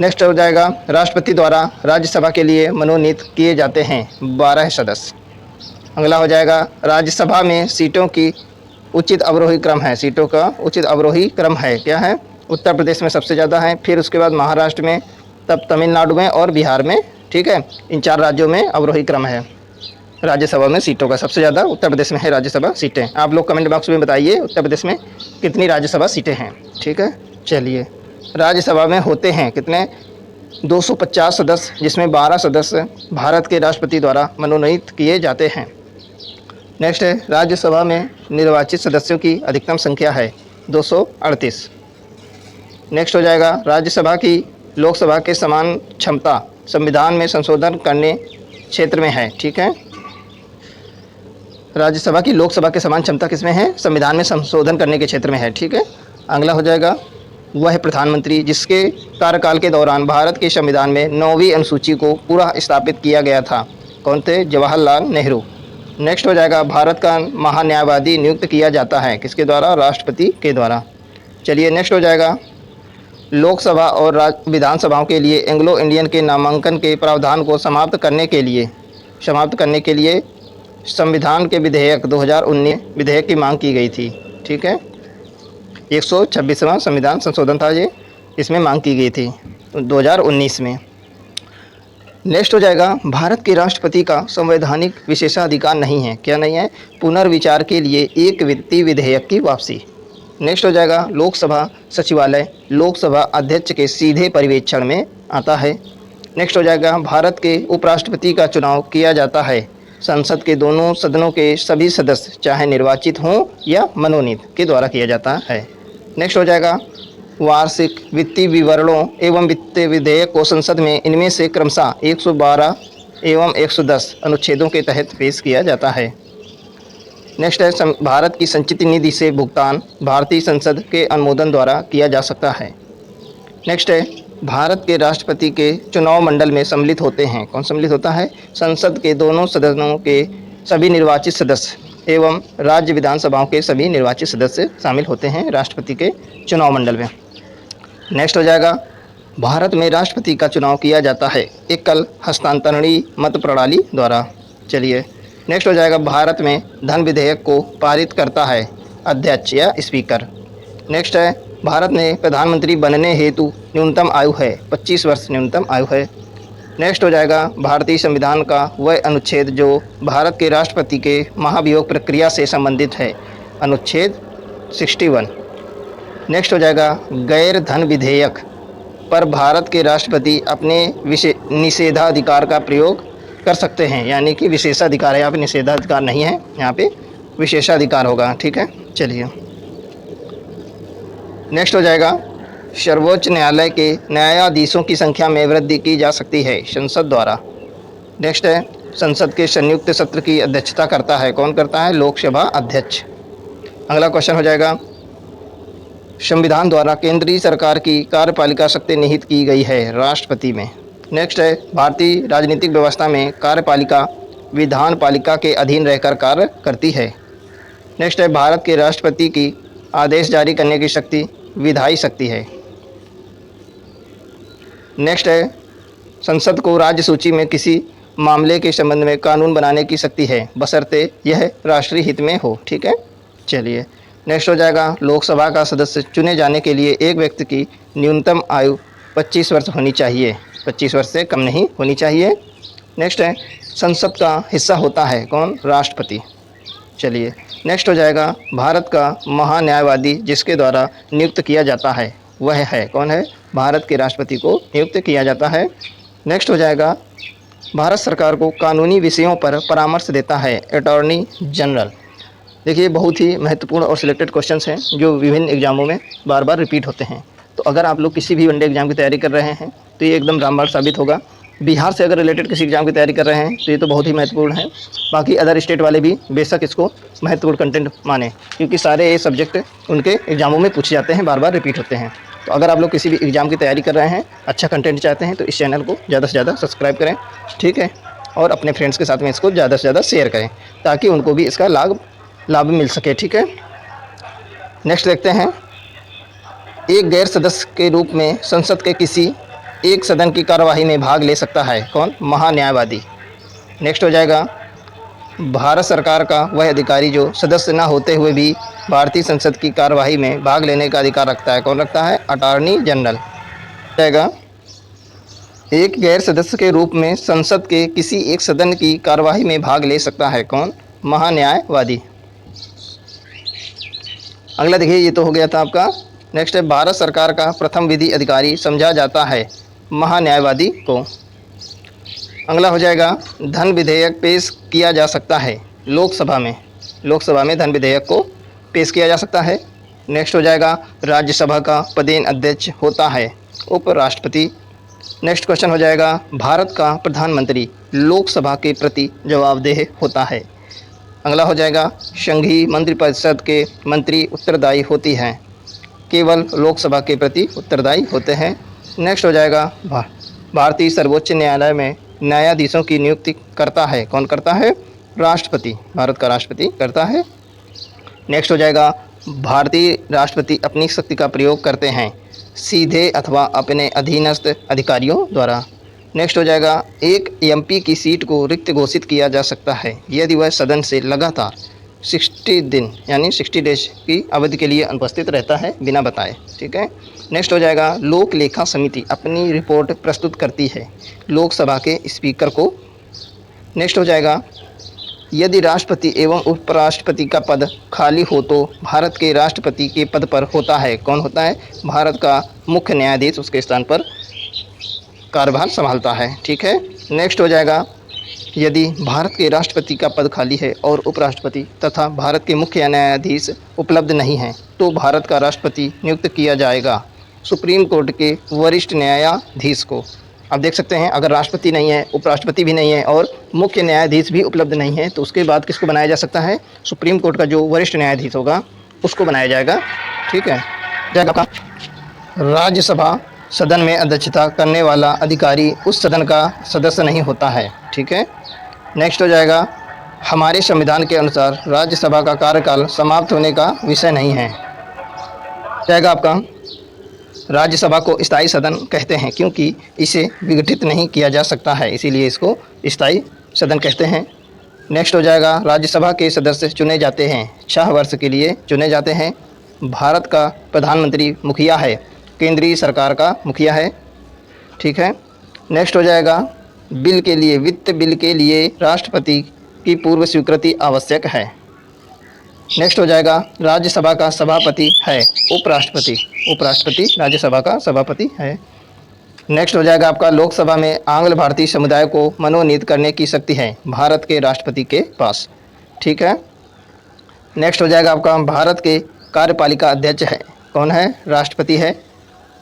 नेक्स्ट हो जाएगा, राष्ट्रपति द्वारा राज्यसभा के लिए मनोनीत किए जाते हैं 12 सदस्य। अगला हो जाएगा, राज्यसभा में सीटों की उचित अवरोही क्रम है। सीटों का उचित अवरोही क्रम है, क्या है? उत्तर प्रदेश में सबसे ज़्यादा है, फिर उसके बाद महाराष्ट्र में, तब तमिलनाडु में और बिहार में। ठीक है, इन 4 राज्यों में अवरोही क्रम है राज्यसभा में सीटों का। सबसे ज़्यादा उत्तर प्रदेश में है राज्यसभा सीटें। आप लोग कमेंट बॉक्स में बताइए उत्तर प्रदेश में कितनी राज्यसभा सीटें हैं। ठीक है, चलिए, राज्यसभा में होते हैं कितने? 250 सदस्य, जिसमें 12 सदस्य भारत के राष्ट्रपति द्वारा मनोनीत किए जाते हैं। नेक्स्ट है, राज्यसभा में निर्वाचित सदस्यों की अधिकतम संख्या है 238। नेक्स्ट हो जाएगा, राज्यसभा की लोकसभा के समान क्षमता संविधान में संशोधन करने क्षेत्र में है। ठीक है, राज्यसभा की लोकसभा के समान क्षमता किसमें है? संविधान में संशोधन करने के क्षेत्र में है। ठीक है, अगला हो जाएगा, वह प्रधानमंत्री जिसके कार्यकाल के दौरान भारत के संविधान में 9वीं अनुसूची को पूरा स्थापित किया गया था, कौन थे? जवाहरलाल नेहरू। नेक्स्ट हो जाएगा भारत का महान्यायवादी नियुक्त किया जाता है किसके द्वारा? राष्ट्रपति के द्वारा। चलिए नेक्स्ट हो जाएगा लोकसभा और विधानसभाओं के लिए एंग्लो इंडियन के नामांकन के प्रावधान को समाप्त करने के लिए संविधान के विधेयक 2019 विधेयक की मांग की गई थी। ठीक है, 126वां संविधान संशोधन था ये, इसमें मांग की गई थी 2019 में। नेक्स्ट हो जाएगा भारत के राष्ट्रपति का संवैधानिक विशेषाधिकार नहीं है। क्या नहीं है? पुनर्विचार के लिए एक वित्तीय विधेयक की वापसी। नेक्स्ट हो जाएगा लोकसभा सचिवालय लोकसभा अध्यक्ष के सीधे पर्यवेक्षण में आता है। नेक्स्ट हो जाएगा भारत के उपराष्ट्रपति का चुनाव किया जाता है संसद के दोनों सदनों के सभी सदस्य चाहे निर्वाचित हों या मनोनीत के द्वारा किया जाता है। नेक्स्ट हो जाएगा वार्षिक वित्तीय विवरणों एवं वित्तीय विधेयक को संसद में इनमें से क्रमशः 112 एवं 110 अनुच्छेदों के तहत पेश किया जाता है। नेक्स्ट है भारत की संचित निधि से भुगतान भारतीय संसद के अनुमोदन द्वारा किया जा सकता है। नेक्स्ट है भारत के राष्ट्रपति के चुनाव मंडल में सम्मिलित होते हैं। कौन सम्मिलित होता है? संसद के दोनों सदनों के सभी निर्वाचित सदस्य एवं राज्य विधानसभाओं के सभी निर्वाचित सदस्य शामिल होते हैं राष्ट्रपति के चुनाव मंडल में। नेक्स्ट हो जाएगा भारत में राष्ट्रपति का चुनाव किया जाता है एकल हस्तांतरणीय मत प्रणाली द्वारा। चलिए नेक्स्ट हो जाएगा भारत में धन विधेयक को पारित करता है अध्यक्ष या स्पीकर। नेक्स्ट है भारत में प्रधानमंत्री बनने हेतु न्यूनतम आयु है 25 वर्ष न्यूनतम आयु है। नेक्स्ट हो जाएगा भारतीय संविधान का वह अनुच्छेद जो भारत के राष्ट्रपति के महाभियोग प्रक्रिया से संबंधित है, अनुच्छेद 61। नेक्स्ट हो जाएगा गैर धन विधेयक पर भारत के राष्ट्रपति अपने निषेधाधिकार का प्रयोग कर सकते हैं, यानी कि विशेषाधिकार है, यहाँ पे निषेधाधिकार नहीं है, यहाँ पे विशेषाधिकार होगा। ठीक है, चलिए नेक्स्ट हो जाएगा सर्वोच्च न्यायालय के न्यायाधीशों की संख्या में वृद्धि की जा सकती है संसद द्वारा। नेक्स्ट है संसद के संयुक्त सत्र की अध्यक्षता करता है, कौन करता है? लोकसभा अध्यक्ष। अगला क्वेश्चन हो जाएगा संविधान द्वारा केंद्रीय सरकार की कार्यपालिका शक्ति निहित की गई है राष्ट्रपति में। नेक्स्ट है भारतीय राजनीतिक व्यवस्था में कार्यपालिका विधान पालिका के अधीन रहकर कार्य करती है। नेक्स्ट है भारत के राष्ट्रपति की आदेश जारी करने की शक्ति विधायी शक्ति है। नेक्स्ट है संसद को राज्य सूची में किसी मामले के संबंध में कानून बनाने की शक्ति है बशर्ते यह राष्ट्रीय हित में हो। ठीक है, चलिए नेक्स्ट हो जाएगा लोकसभा का सदस्य चुने जाने के लिए एक व्यक्ति की न्यूनतम आयु 25 वर्ष होनी चाहिए, 25 वर्ष से कम नहीं होनी चाहिए। नेक्स्ट है संसद का हिस्सा होता है कौन? राष्ट्रपति। चलिए नेक्स्ट हो जाएगा भारत का महान्यायवादी जिसके द्वारा नियुक्त किया जाता है वह है कौन है? भारत के राष्ट्रपति को नियुक्त किया जाता है। नेक्स्ट हो जाएगा भारत सरकार को कानूनी विषयों पर परामर्श देता है अटॉर्नी जनरल। देखिए बहुत ही महत्वपूर्ण और सिलेक्टेड क्वेश्चंस हैं जो विभिन्न एग्जामों में बार बार रिपीट होते हैं। तो अगर आप लोग किसी भी वनडे एग्जाम की तैयारी कर रहे हैं तो ये एकदम रामबाण साबित होगा। बिहार से अगर रिलेटेड किसी एग्जाम की तैयारी कर रहे हैं तो ये तो बहुत ही महत्वपूर्ण है। बाकी अदर स्टेट वाले भी बेशक इसको महत्वपूर्ण कंटेंट माने, क्योंकि सारे ये सब्जेक्ट उनके एग्जामों में पूछे जाते हैं, बार बार रिपीट होते हैं। तो अगर आप लोग किसी भी एग्जाम की तैयारी कर रहे हैं, अच्छा कंटेंट चाहते हैं, तो इस चैनल को ज़्यादा से ज़्यादा सब्सक्राइब करें, ठीक है, और अपने फ्रेंड्स के साथ में इसको ज़्यादा से ज़्यादा शेयर करें ताकि उनको भी इसका लाभ मिल सके। ठीक है, नेक्स्ट देखते हैं एक गैर सदस्य के रूप में संसद के किसी एक सदन की कार्यवाही में भाग ले सकता है कौन? महान्यायवादी। नेक्स्ट हो जाएगा भारत सरकार का वह अधिकारी जो सदस्य न होते हुए भी भारतीय संसद की कार्यवाही में भाग लेने का अधिकार रखता है, कौन रखता है? Attorney general. जाएगा एक गैर सदस्य के रूप में संसद के किसी एक सदन की कार्यवाही में भाग ले सकता है कौन? महान्यायवादी। अगला देखिए, ये तो हो गया था आपका। नेक्स्ट है भारत सरकार का प्रथम विधि अधिकारी समझा जाता है महान्यायवादी को। अगला हो जाएगा धन विधेयक पेश किया जा सकता है लोकसभा में धन विधेयक को पेश किया जा सकता है। नेक्स्ट हो जाएगा राज्यसभा का पदेन अध्यक्ष होता है उपराष्ट्रपति। नेक्स्ट क्वेश्चन हो जाएगा भारत का प्रधानमंत्री लोकसभा के प्रति जवाबदेह होता है। अगला हो जाएगा संघीय मंत्रिपरिषद के मंत्री उत्तरदायी होती हैं, केवल लोकसभा के प्रति उत्तरदायी होते हैं। नेक्स्ट हो जाएगा भारतीय सर्वोच्च न्यायालय में न्यायाधीशों की नियुक्ति करता है, कौन करता है? राष्ट्रपति, भारत का राष्ट्रपति करता है। नेक्स्ट हो जाएगा, भारतीय राष्ट्रपति अपनी शक्ति का प्रयोग करते हैं सीधे अथवा अपने अधीनस्थ अधिकारियों द्वारा। नेक्स्ट हो जाएगा, एक एमपी की सीट को रिक्त घोषित किया जा सकता है यदि वह सदन से लगातार 60 दिन यानी 60 डेज की अवधि के लिए अनुपस्थित रहता है बिना बताए। ठीक है। नेक्स्ट हो जाएगा, लोक लेखा समिति अपनी रिपोर्ट प्रस्तुत करती है लोकसभा के स्पीकर को। नेक्स्ट हो जाएगा, यदि राष्ट्रपति एवं उपराष्ट्रपति का पद खाली हो तो भारत के राष्ट्रपति के पद पर होता है, कौन होता है, भारत का मुख्य न्यायाधीश उसके स्थान पर कार्यभार संभालता है। ठीक है। नेक्स्ट हो जाएगा, यदि भारत के राष्ट्रपति का पद खाली है और उपराष्ट्रपति तथा भारत के मुख्य न्यायाधीश उपलब्ध नहीं हैं तो भारत का राष्ट्रपति नियुक्त किया जाएगा सुप्रीम कोर्ट के वरिष्ठ न्यायाधीश को। आप देख सकते हैं, अगर राष्ट्रपति नहीं है, उपराष्ट्रपति भी नहीं है और मुख्य न्यायाधीश भी उपलब्ध नहीं है तो उसके बाद किसको बनाया जा सकता है, सुप्रीम कोर्ट का जो वरिष्ठ न्यायाधीश होगा उसको बनाया जाएगा। ठीक है। राज्यसभा सदन में अध्यक्षता करने वाला अधिकारी उस सदन का सदस्य नहीं होता है। ठीक है। नेक्स्ट हो जाएगा, हमारे संविधान के अनुसार राज्यसभा का कार्यकाल समाप्त होने का विषय नहीं है। जाएगा आपका, राज्यसभा को स्थायी सदन कहते हैं क्योंकि इसे विघटित नहीं किया जा सकता है, इसीलिए इसको स्थायी सदन कहते हैं। नेक्स्ट हो जाएगा, राज्यसभा के सदस्य चुने जाते हैं 6 वर्ष के लिए चुने जाते हैं। भारत का प्रधानमंत्री मुखिया है, केंद्रीय सरकार का मुखिया है। ठीक है। नेक्स्ट हो जाएगा, बिल के लिए, वित्त बिल के लिए राष्ट्रपति की पूर्व स्वीकृति आवश्यक है। नेक्स्ट हो जाएगा, राज्यसभा का सभापति है उपराष्ट्रपति, उपराष्ट्रपति राज्यसभा का सभापति है। नेक्स्ट हो जाएगा आपका, लोकसभा में आंग्ल भारतीय समुदाय को मनोनीत करने की शक्ति है भारत के राष्ट्रपति के पास। ठीक है। नेक्स्ट हो जाएगा आपका, भारत के कार्यपालिका अध्यक्ष है, कौन है, राष्ट्रपति है।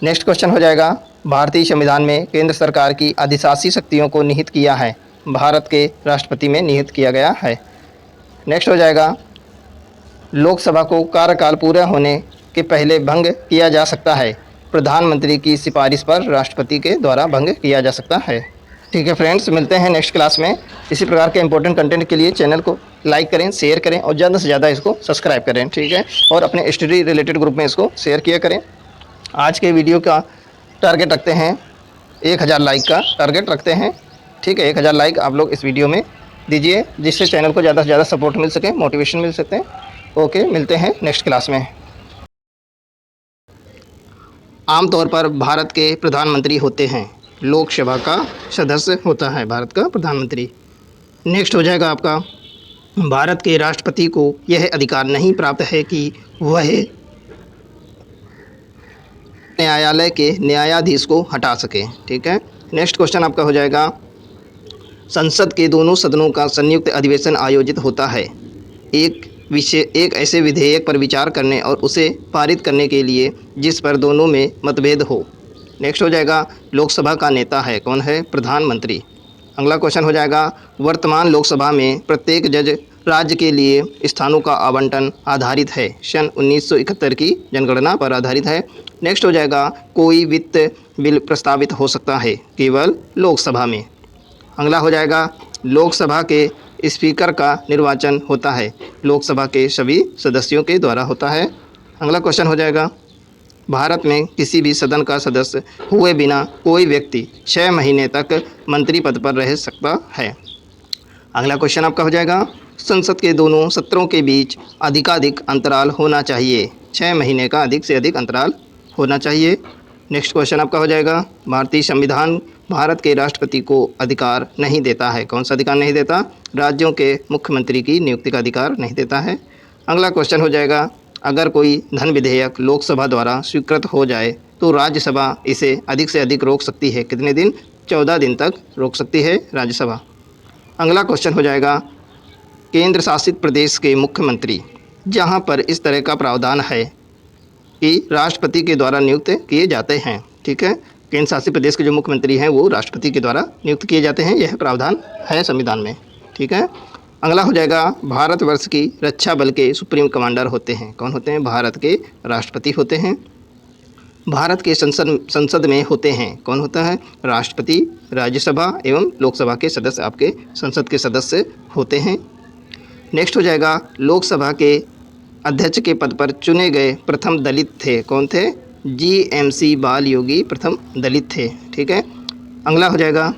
नेक्स्ट क्वेश्चन हो जाएगा, भारतीय संविधान में केंद्र सरकार की अधिशासी शक्तियों को निहित किया है, भारत के राष्ट्रपति में निहित किया गया है। नेक्स्ट हो जाएगा, लोकसभा को कार्यकाल पूरा होने के पहले भंग किया जा सकता है, प्रधानमंत्री की सिफारिश पर राष्ट्रपति के द्वारा भंग किया जा सकता है। ठीक है फ्रेंड्स, मिलते हैं नेक्स्ट क्लास में। इसी प्रकार के इंपॉर्टेंट कंटेंट के लिए चैनल को लाइक करें, शेयर करें और ज़्यादा से ज़्यादा इसको सब्सक्राइब करें। ठीक है। और अपने स्टडी रिलेटेड ग्रुप में इसको शेयर किया करें। आज के वीडियो का टारगेट रखते हैं 1000 लाइक का टारगेट रखते हैं। ठीक है। 1000 लाइक आप लोग इस वीडियो में दीजिए जिससे चैनल को ज़्यादा से ज़्यादा सपोर्ट मिल सके, मोटिवेशन मिल सकते हैं। ओके, मिलते हैं नेक्स्ट क्लास में। आमतौर पर भारत के प्रधानमंत्री होते हैं, लोकसभा का सदस्य होता है भारत का प्रधानमंत्री। नेक्स्ट हो जाएगा आपका, भारत के राष्ट्रपति को यह अधिकार नहीं प्राप्त है कि वह न्यायालय के न्यायाधीश को हटा सके। ठीक है। नेक्स्ट क्वेश्चन आपका हो जाएगा, संसद के दोनों सदनों का संयुक्त अधिवेशन आयोजित होता है एक ऐसे विधेयक पर विचार करने और उसे पारित करने के लिए जिस पर दोनों में मतभेद हो। नेक्स्ट हो जाएगा, लोकसभा का नेता है, कौन है, प्रधानमंत्री। अगला क्वेश्चन हो जाएगा, वर्तमान लोकसभा में प्रत्येक जज राज्य के लिए स्थानों का आवंटन आधारित है, सन 1971 की जनगणना पर आधारित है। नेक्स्ट हो जाएगा, कोई वित्त बिल प्रस्तावित हो सकता है केवल लोकसभा में। अगला हो जाएगा, लोकसभा के स्पीकर का निर्वाचन होता है लोकसभा के सभी सदस्यों के द्वारा होता है। अगला क्वेश्चन हो जाएगा, भारत में किसी भी सदन का सदस्य हुए बिना कोई व्यक्ति 6 महीने तक मंत्री पद पर रह सकता है। अगला क्वेश्चन आपका हो जाएगा, संसद के दोनों सत्रों के बीच अधिकाधिक अंतराल होना चाहिए, 6 महीने का अधिक से अधिक अंतराल होना चाहिए। नेक्स्ट क्वेश्चन आपका हो जाएगा, भारतीय संविधान भारत के राष्ट्रपति को अधिकार नहीं देता है, कौन सा अधिकार नहीं देता, राज्यों के मुख्यमंत्री की नियुक्ति का अधिकार नहीं देता है। अगला क्वेश्चन हो जाएगा, अगर कोई धन विधेयक लोकसभा द्वारा स्वीकृत हो जाए तो राज्यसभा इसे अधिक से अधिक रोक सकती है, कितने दिन, 14 दिन तक रोक सकती है राज्यसभा। अगला क्वेश्चन हो जाएगा, केंद्र शासित प्रदेश के मुख्यमंत्री जहां पर इस तरह का प्रावधान है कि राष्ट्रपति के द्वारा नियुक्त किए जाते हैं। ठीक है। केंद्र शासित प्रदेश के जो मुख्यमंत्री हैं वो राष्ट्रपति के द्वारा नियुक्त किए जाते हैं, यह प्रावधान है संविधान में। ठीक है। अगला हो जाएगा, भारतवर्ष की रक्षा बल के सुप्रीम कमांडर होते हैं, कौन होते हैं, भारत के राष्ट्रपति होते हैं। भारत के संसद में होते हैं, कौन होता है, राष्ट्रपति, राज्यसभा एवं लोकसभा के सदस्य आपके संसद के सदस्य होते हैं। नेक्स्ट हो जाएगा लोकसभा के अध्यक्ष के पद पर चुने गए प्रथम दलित थे, कौन थे? GMC बाल योगी प्रथम दलित थे, ठीक है। अगला हो जाएगा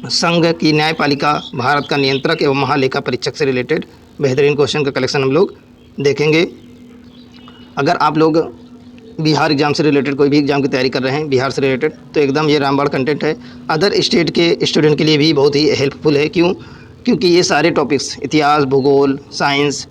संघ की न्यायपालिका भारत का नियंत्रक एवं महालेखा परीक्षक से रिलेटेड बेहतरीन क्वेश्चन का कलेक्शन हम लोग देखेंगे। अगर आप लोग बिहार एग्जाम से रिलेटेड कोई भी एग्जाम की तैयारी कर रहे हैं बिहार से रिलेटेड, तो एकदम ये रामबाण कंटेंट है। अदर स्टेट के स्टूडेंट के लिए भी बहुत ही हेल्पफुल है। क्यों? क्योंकि ये सारे टॉपिक्स इतिहास, भूगोल, साइंस,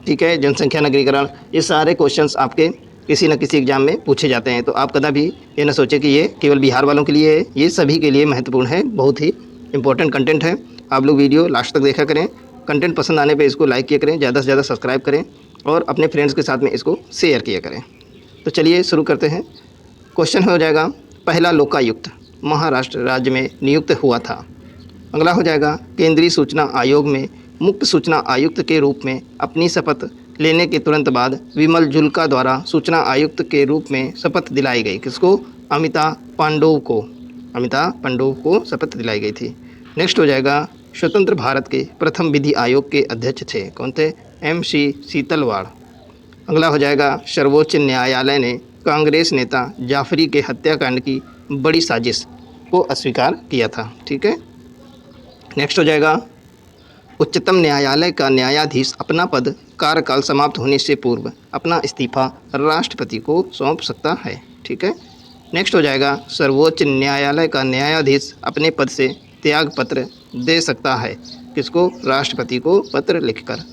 ठीक है, जनसंख्या नगरीकरण, ये सारे क्वेश्चंस आपके किसी न किसी एग्जाम में पूछे जाते हैं। तो आप कदा भी ये ना सोचें कि ये केवल बिहार वालों के लिए है, ये सभी के लिए महत्वपूर्ण है, बहुत ही इंपॉर्टेंट कंटेंट है। आप लोग वीडियो लास्ट तक देखा करें, कंटेंट पसंद आने पे इसको लाइक किया करें, ज़्यादा से ज़्यादा सब्सक्राइब करें और अपने फ्रेंड्स के साथ में इसको शेयर किया करें। तो चलिए शुरू करते हैं। क्वेश्चन हो जाएगा पहला लोकायुक्त महाराष्ट्र राज्य में नियुक्त हुआ था। अगला हो जाएगा केंद्रीय सूचना आयोग में मुख्य सूचना आयुक्त के रूप में अपनी शपथ लेने के तुरंत बाद विमल जुल्का द्वारा सूचना आयुक्त के रूप में शपथ दिलाई गई। किसको? अमिताभ पांडव को। अमिताभ पांडव को शपथ दिलाई गई थी। नेक्स्ट हो जाएगा स्वतंत्र भारत के प्रथम विधि आयोग के अध्यक्ष थे, कौन थे? MC सीतलवाड़। अगला हो जाएगा सर्वोच्च न्यायालय ने कांग्रेस नेता जाफरी के हत्याकांड की बड़ी साजिश को अस्वीकार किया था, ठीक है। नेक्स्ट हो जाएगा उच्चतम न्यायालय का न्यायाधीश अपना पद कार्यकाल समाप्त होने से पूर्व अपना इस्तीफा राष्ट्रपति को सौंप सकता है, ठीक है। नेक्स्ट हो जाएगा सर्वोच्च न्यायालय का न्यायाधीश अपने पद से त्याग पत्र दे सकता है। किसको? राष्ट्रपति को पत्र लिखकर।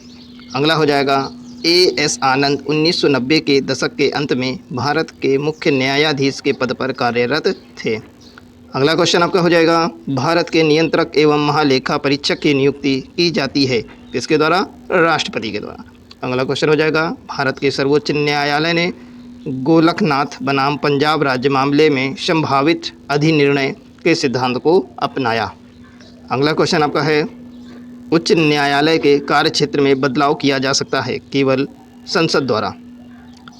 अगला हो जाएगा AS आनंद 1990 के दशक के अंत में भारत के मुख्य न्यायाधीश के पद पर कार्यरत थे। अगला क्वेश्चन आपका हो जाएगा भारत के नियंत्रक एवं महालेखा परीक्षक की नियुक्ति की जाती है किसके द्वारा? राष्ट्रपति के द्वारा। अगला क्वेश्चन हो जाएगा भारत के सर्वोच्च न्यायालय ने गोलकनाथ बनाम पंजाब राज्य मामले में संभावित अधिनिर्णय के सिद्धांत को अपनाया। अगला क्वेश्चन आपका है उच्च न्यायालय के कार्यक्षेत्र में बदलाव किया जा सकता है केवल संसद द्वारा।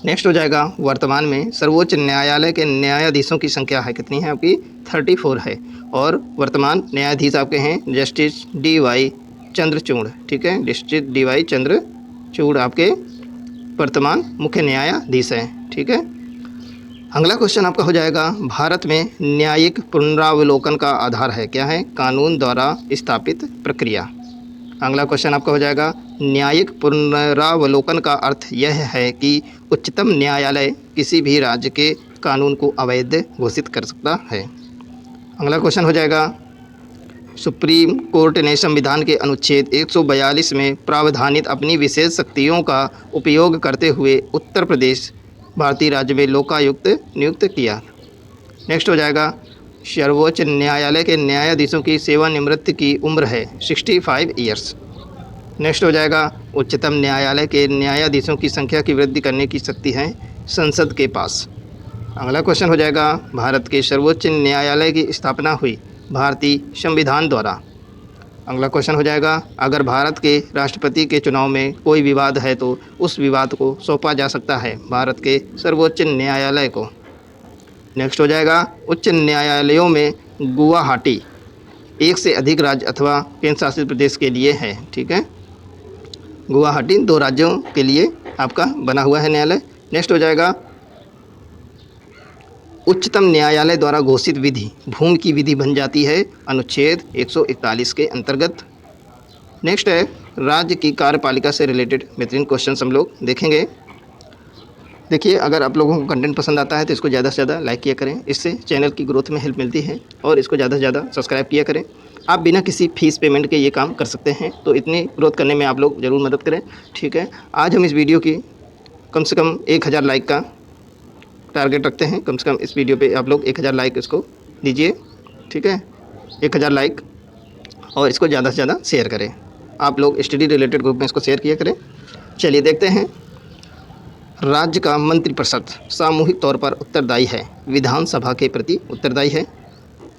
नेक्स्ट हो जाएगा वर्तमान में सर्वोच्च न्यायालय के न्यायाधीशों की संख्या है, कितनी है आपकी? 34 है। और वर्तमान न्यायाधीश आपके हैं जस्टिस DY चंद्रचूड़, ठीक है। जस्टिस DY चंद्रचूड़ आपके वर्तमान मुख्य न्यायाधीश हैं, ठीक है। अगला क्वेश्चन आपका हो जाएगा भारत में न्यायिक पुनरावलोकन का आधार है, क्या है? कानून द्वारा स्थापित प्रक्रिया। अगला क्वेश्चन आपका हो जाएगा न्यायिक पुनरावलोकन का अर्थ यह है कि उच्चतम न्यायालय किसी भी राज्य के कानून को अवैध घोषित कर सकता है। अगला क्वेश्चन हो जाएगा सुप्रीम कोर्ट ने संविधान के अनुच्छेद 142 में प्रावधानित अपनी विशेष शक्तियों का उपयोग करते हुए उत्तर प्रदेश भारतीय राज्य में लोकायुक्त नियुक्त किया। नेक्स्ट हो जाएगा सर्वोच्च न्यायालय के न्यायाधीशों की सेवानिवृत्ति की उम्र है 65 ईयर्स। नेक्स्ट हो जाएगा उच्चतम न्यायालय के न्यायाधीशों की संख्या की वृद्धि करने की शक्ति है संसद के पास। अगला क्वेश्चन हो जाएगा भारत के सर्वोच्च न्यायालय की स्थापना हुई भारतीय संविधान द्वारा। अगला क्वेश्चन हो जाएगा अगर भारत के राष्ट्रपति के चुनाव में कोई विवाद है तो उस विवाद को सौंपा जा सकता है भारत के सर्वोच्च न्यायालय को। नेक्स्ट हो जाएगा उच्च न्यायालयों में गुवाहाटी एक से अधिक राज्य अथवा केंद्र शासित प्रदेश के लिए है, ठीक है। गुवाहाटी 2 राज्यों के लिए आपका बना हुआ है न्यायालय। नेक्स्ट हो जाएगा उच्चतम न्यायालय द्वारा घोषित विधि भूमि की विधि बन जाती है अनुच्छेद 141 के अंतर्गत। नेक्स्ट है राज्य की कार्यपालिका से रिलेटेड बेहतरीन क्वेश्चन हम लोग देखेंगे। देखिए अगर आप लोगों को कंटेंट पसंद आता है तो इसको ज़्यादा से ज़्यादा लाइक किया करें, इससे चैनल की ग्रोथ में हेल्प मिलती है। और इसको ज़्यादा से ज़्यादा सब्सक्राइब किया करें। आप बिना किसी फीस पेमेंट के ये काम कर सकते हैं, तो इतनी ग्रोथ करने में आप लोग ज़रूर मदद करें, ठीक है। आज हम इस वीडियो की कम से कम 1000 लाइक का टारगेट रखते हैं। कम से कम इस वीडियो पे आप लोग 1000 लाइक इसको दीजिए, ठीक है। 1000 लाइक और इसको ज़्यादा से ज़्यादा शेयर करें। आप लोग स्टडी रिलेटेड ग्रुप में इसको शेयर किया करें। चलिए देखते हैं। राज्य का मंत्रिपरिषद सामूहिक तौर पर उत्तरदायी है, विधानसभा के प्रति उत्तरदायी है।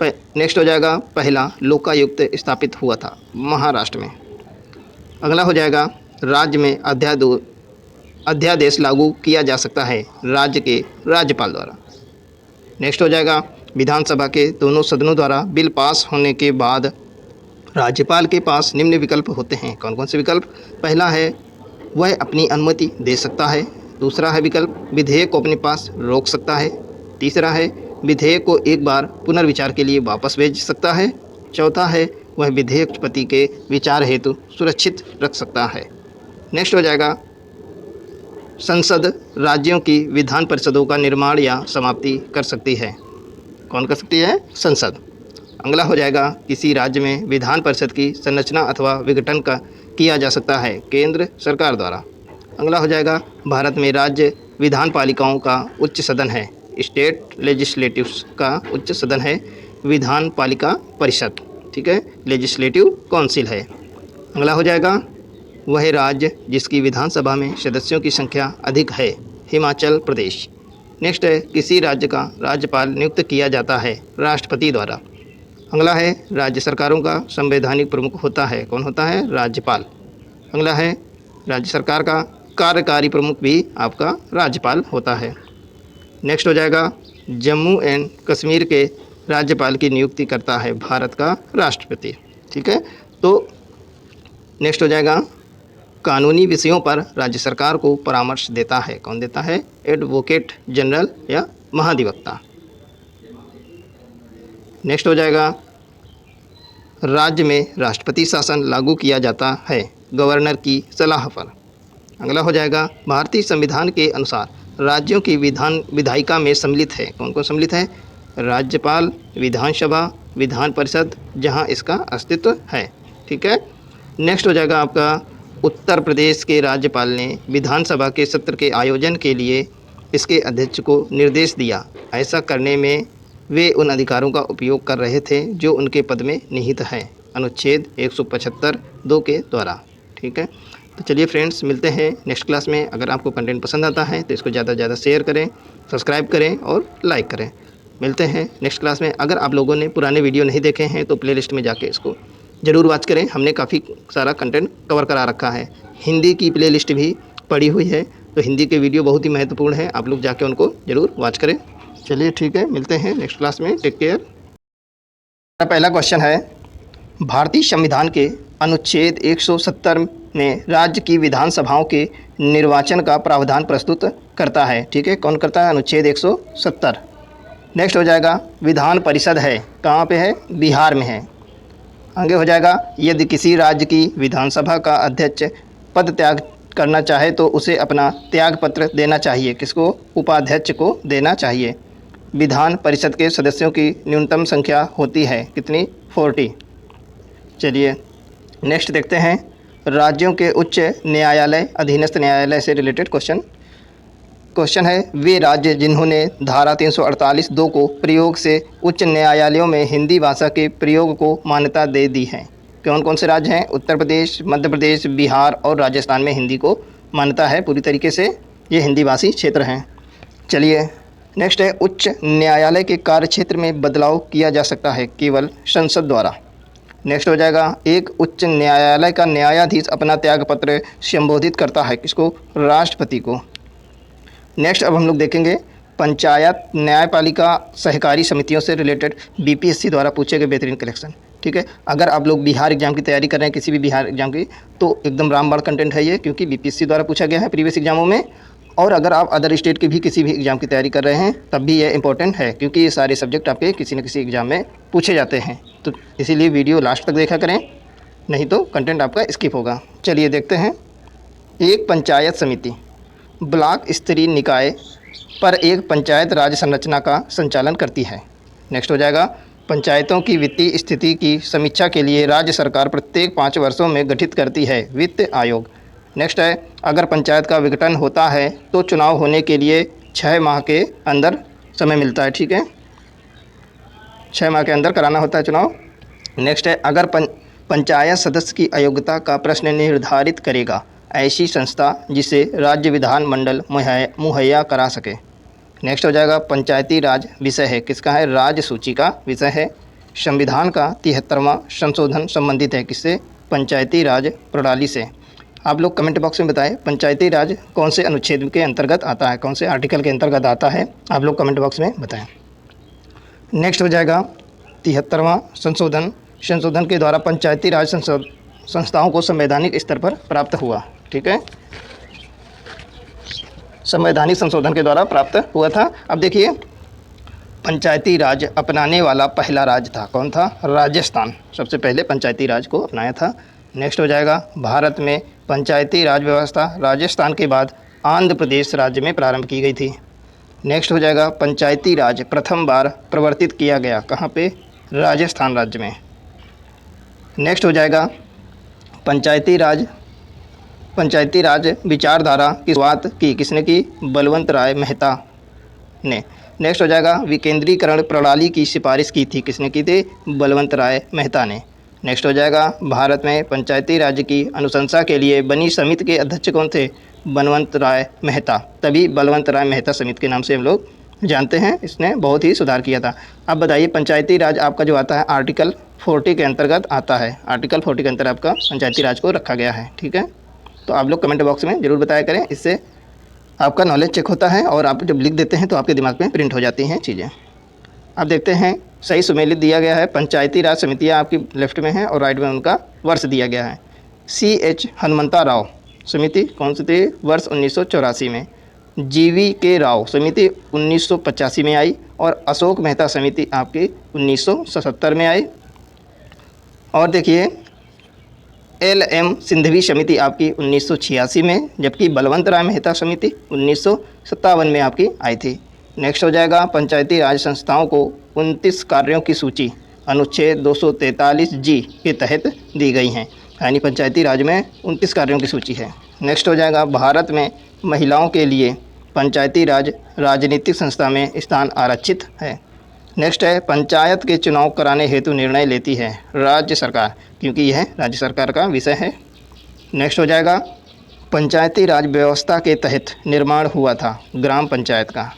नेक्स्ट हो जाएगा पहला लोकायुक्त स्थापित हुआ था महाराष्ट्र में। अगला हो जाएगा राज्य में अध्यादेश लागू किया जा सकता है राज्य के राज्यपाल द्वारा। नेक्स्ट हो जाएगा विधानसभा के दोनों सदनों द्वारा बिल पास होने के बाद राज्यपाल के पास निम्न विकल्प होते हैं। कौन कौन से विकल्प? पहला है वह अपनी अनुमति दे सकता है। दूसरा है विकल्प विधेयक को अपने पास रोक सकता है। तीसरा है विधेयक को एक बार पुनर्विचार के लिए वापस भेज सकता है। चौथा है वह विधेयक पति के विचार हेतु सुरक्षित रख सकता है। नेक्स्ट हो जाएगा संसद राज्यों की विधान परिषदों का निर्माण या समाप्ति कर सकती है। कौन कर सकती है? संसद। अगला हो जाएगा किसी राज्य में विधान परिषद की संरचना अथवा विघटन का किया जा सकता है केंद्र सरकार द्वारा। अगला हो जाएगा भारत में राज्य विधान पालिकाओं का उच्च सदन है। स्टेट लेजिस्लेटिव्स का उच्च सदन है विधान पालिका परिषद, ठीक है, लेजिस्लेटिव काउंसिल है। अगला हो जाएगा वह राज्य जिसकी विधानसभा में सदस्यों की संख्या अधिक है, हिमाचल प्रदेश। नेक्स्ट है किसी राज्य का राज्यपाल नियुक्त किया जाता है राष्ट्रपति द्वारा। अगला है राज्य सरकारों का संवैधानिक प्रमुख होता है। कौन होता है? राज्यपाल। अगला है राज्य सरकार का कार्यकारी प्रमुख भी आपका राज्यपाल होता है। नेक्स्ट हो जाएगा जम्मू एंड कश्मीर के राज्यपाल की नियुक्ति करता है भारत का राष्ट्रपति, ठीक है। तो नेक्स्ट हो जाएगा कानूनी विषयों पर राज्य सरकार को परामर्श देता है। कौन देता है? एडवोकेट जनरल या महाधिवक्ता। नेक्स्ट हो जाएगा राज्य में राष्ट्रपति शासन लागू किया जाता है गवर्नर की सलाह पर। अगला हो जाएगा भारतीय संविधान के अनुसार राज्यों की विधायिका में सम्मिलित है। कौन कौन सम्मिलित है? राज्यपाल, विधानसभा, विधान परिषद जहां इसका अस्तित्व है, ठीक है। नेक्स्ट हो जाएगा आपका उत्तर प्रदेश के राज्यपाल ने विधानसभा के सत्र के आयोजन के लिए इसके अध्यक्ष को निर्देश दिया। ऐसा करने में वे उन अधिकारों का उपयोग कर रहे थे जो उनके पद में निहित हैं अनुच्छेद 175(2) के द्वारा, ठीक है। तो चलिए फ्रेंड्स, मिलते हैं नेक्स्ट क्लास में। अगर आपको कंटेंट पसंद आता है तो इसको ज़्यादा से ज़्यादा शेयर करें, सब्सक्राइब करें और लाइक करें। मिलते हैं नेक्स्ट क्लास में। अगर आप लोगों ने पुराने वीडियो नहीं देखे हैं तो प्लेलिस्ट में जाके इसको ज़रूर वॉच करें। हमने काफ़ी सारा कंटेंट कवर करा रखा है। हिंदी की प्लेलिस्ट भी पड़ी हुई है, तो हिंदी के वीडियो बहुत ही महत्वपूर्ण है, आप लोग जाके उनको ज़रूर वॉच करें। चलिए ठीक है, मिलते हैं नेक्स्ट क्लास में। Take care. पहला क्वेश्चन है भारतीय संविधान के अनुच्छेद 170 में राज्य की विधानसभाओं के निर्वाचन का प्रावधान प्रस्तुत करता है, ठीक है। कौन करता है? अनुच्छेद 170। नेक्स्ट हो जाएगा विधान परिषद है, कहाँ पे है? बिहार में है। आगे हो जाएगा यदि किसी राज्य की विधानसभा का अध्यक्ष पद त्याग करना चाहे तो उसे अपना त्याग पत्र देना चाहिए। किसको? उपाध्यक्ष को देना चाहिए। विधान परिषद के सदस्यों की न्यूनतम संख्या होती है कितनी? 40। चलिए नेक्स्ट देखते हैं राज्यों के उच्च न्यायालय अधीनस्थ न्यायालय से रिलेटेड क्वेश्चन है वे राज्य जिन्होंने धारा 348(2) को प्रयोग से उच्च न्यायालयों में हिंदी भाषा के प्रयोग को मान्यता दे दी है। कौन कौन से राज्य हैं? उत्तर प्रदेश, मध्य प्रदेश, बिहार और राजस्थान में हिंदी को मान्यता है पूरी तरीके से। ये हिंदी भाषी क्षेत्र हैं। चलिए नेक्स्ट है उच्च न्यायालय के कार्यक्षेत्र में बदलाव किया जा सकता है केवल संसद द्वारा। नेक्स्ट हो जाएगा एक उच्च न्यायालय का न्यायाधीश अपना त्यागपत्र संबोधित करता है। किसको? राष्ट्रपति को। नेक्स्ट अब हम लोग देखेंगे पंचायत न्यायपालिका सहकारी समितियों से रिलेटेड बीपीएससी द्वारा पूछे गए बेहतरीन कलेक्शन, ठीक है। अगर आप लोग बिहार एग्जाम की तैयारी कर रहे हैं, किसी भी बिहार एग्जाम की, तो एकदम रामबाण कंटेंट है ये, क्योंकि बीपीएससी द्वारा पूछा गया है प्रीवियस एग्जामों में। और अगर आप अदर स्टेट की भी किसी भी एग्जाम की तैयारी कर रहे हैं तब भी ये इंपॉर्टेंट है, क्योंकि ये सारे सब्जेक्ट आपके किसी न किसी एग्जाम में पूछे जाते हैं। तो इसीलिए वीडियो लास्ट तक देखा करें, नहीं तो कंटेंट आपका स्किप होगा। चलिए देखते हैं एक पंचायत समिति ब्लॉक स्तरीय निकाय पर एक पंचायत राज संरचना का संचालन करती है। नेक्स्ट हो जाएगा पंचायतों की वित्तीय स्थिति की समीक्षा के लिए राज्य सरकार प्रत्येक 5 वर्षों में गठित करती है वित्त आयोग। नेक्स्ट है अगर पंचायत का विघटन होता है तो चुनाव होने के लिए 6 माह के अंदर समय मिलता है, ठीक है। 6 माह के अंदर कराना होता है चुनाव। नेक्स्ट है अगर पंचायत सदस्य की अयोग्यता का प्रश्न निर्धारित करेगा ऐसी संस्था जिसे राज्य विधान मंडल मुहैया करा सके। नेक्स्ट हो जाएगा पंचायती राज विषय है, किसका है? राज्य सूची का विषय है। संविधान का 73वां संशोधन संबंधित है किससे? पंचायती राज प्रणाली से। आप लोग कमेंट बॉक्स में बताएं पंचायती राज कौन से अनुच्छेद के अंतर्गत आता है, कौन से आर्टिकल के अंतर्गत आता है, आप लोग कमेंट बॉक्स में बताएं। नेक्स्ट हो जाएगा 73वां संशोधन संशोधन के द्वारा पंचायती राज संस्थाओं को संवैधानिक स्तर पर प्राप्त हुआ। ठीक है, संवैधानिक संशोधन के द्वारा प्राप्त हुआ था। अब देखिए, पंचायती राज अपनाने वाला पहला राज्य था, कौन था? राजस्थान सबसे पहले पंचायती राज को अपनाया था। नेक्स्ट हो जाएगा, भारत में पंचायती राज व्यवस्था राजस्थान के बाद आंध्र प्रदेश राज्य में प्रारंभ की गई थी। नेक्स्ट हो जाएगा, पंचायती राज प्रथम बार प्रवर्तित किया गया, कहाँ पे? राजस्थान राज्य में। नेक्स्ट हो जाएगा, पंचायती राज विचारधारा की शुरुआत की किसने की? बलवंत राय मेहता ने। नेक्स्ट हो जाएगा, विकेंद्रीकरण प्रणाली की सिफारिश की थी, किसने की थी? बलवंत राय मेहता ने। नेक्स्ट हो जाएगा, भारत में पंचायती राज की अनुशंसा के लिए बनी समिति के अध्यक्ष कौन थे? बलवंत राय मेहता, तभी बलवंत राय मेहता समिति के नाम से हम लोग जानते हैं। इसने बहुत ही सुधार किया था। अब बताइए, पंचायती राज आपका जो आता है आर्टिकल 40 के अंतर्गत आता है। आर्टिकल 40 के अंतर्गत आपका पंचायती राज को रखा गया है। ठीक है, तो आप लोग कमेंट बॉक्स में ज़रूर बताया करें, इससे आपका नॉलेज चेक होता है और आप जब लिख देते हैं तो आपके दिमाग में प्रिंट हो जाती हैं चीज़ें। अब देखते हैं, सही सुमेलित दिया गया है। पंचायती राज समितियाँ आपकी लेफ्ट में हैं और राइट में उनका वर्ष दिया गया है। CH हनुमंता राव समिति कौन सी थी? वर्ष 1984 में। GV राव समिति 1985 में आई और अशोक मेहता समिति आपकी 1977 में आई। और देखिए, LM सिंधवी समिति आपकी 1986 में, जबकि बलवंत राय मेहता समिति 1957 में आपकी आई थी। नेक्स्ट हो जाएगा, पंचायती राज संस्थाओं को 29 कार्यों की सूची अनुच्छेद 243G के तहत दी गई हैं, यानी पंचायती राज में 29 कार्यों की सूची है। नेक्स्ट हो जाएगा, भारत में महिलाओं के लिए पंचायती राज राजनीतिक संस्था में स्थान आरक्षित है। नेक्स्ट है, पंचायत के चुनाव कराने हेतु निर्णय लेती है राज्य सरकार, क्योंकि यह राज्य सरकार का विषय है। नेक्स्ट हो जाएगा, पंचायती राज व्यवस्था के तहत निर्माण हुआ था ग्राम पंचायत का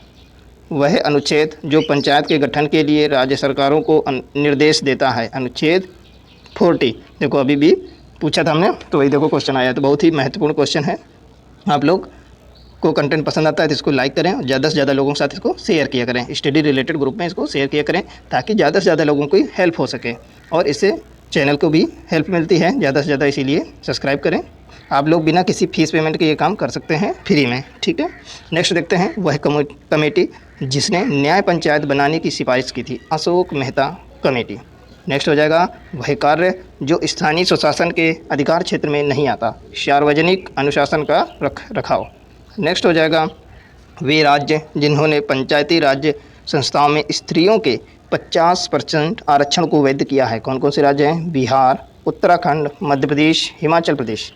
वह अनुच्छेद जो पंचायत के गठन के लिए राज्य सरकारों को निर्देश देता है, अनुच्छेद 40। देखो अभी भी पूछा था हमने, तो वही देखो क्वेश्चन आया, तो बहुत ही महत्वपूर्ण क्वेश्चन है। आप लोग को कंटेंट पसंद आता है तो इसको लाइक करें और ज़्यादा से ज़्यादा लोगों के साथ इसको शेयर किया करें। स्टडी रिलेटेड ग्रुप में इसको शेयर किया करें ताकि ज़्यादा से ज़्यादा लोगों को हेल्प हो सके और इससे चैनल को भी हेल्प मिलती है ज़्यादा से ज़्यादा, इसीलिए सब्सक्राइब करें। आप लोग बिना किसी फीस पेमेंट के ये काम कर सकते हैं फ्री में। ठीक है, नेक्स्ट देखते हैं, वह कमेटी जिसने न्याय पंचायत बनाने की सिफारिश की थी, अशोक मेहता कमेटी। नेक्स्ट हो जाएगा, वह कार्य जो स्थानीय स्वशासन के अधिकार क्षेत्र में नहीं आता, सार्वजनिक अनुशासन का रखाव। नेक्स्ट हो जाएगा, वे राज्य जिन्होंने पंचायती राज्य संस्थाओं में स्त्रियों के 50% आरक्षण को वैध किया है। कौन कौन से राज्य हैं? बिहार, उत्तराखंड, मध्य प्रदेश, हिमाचल प्रदेश।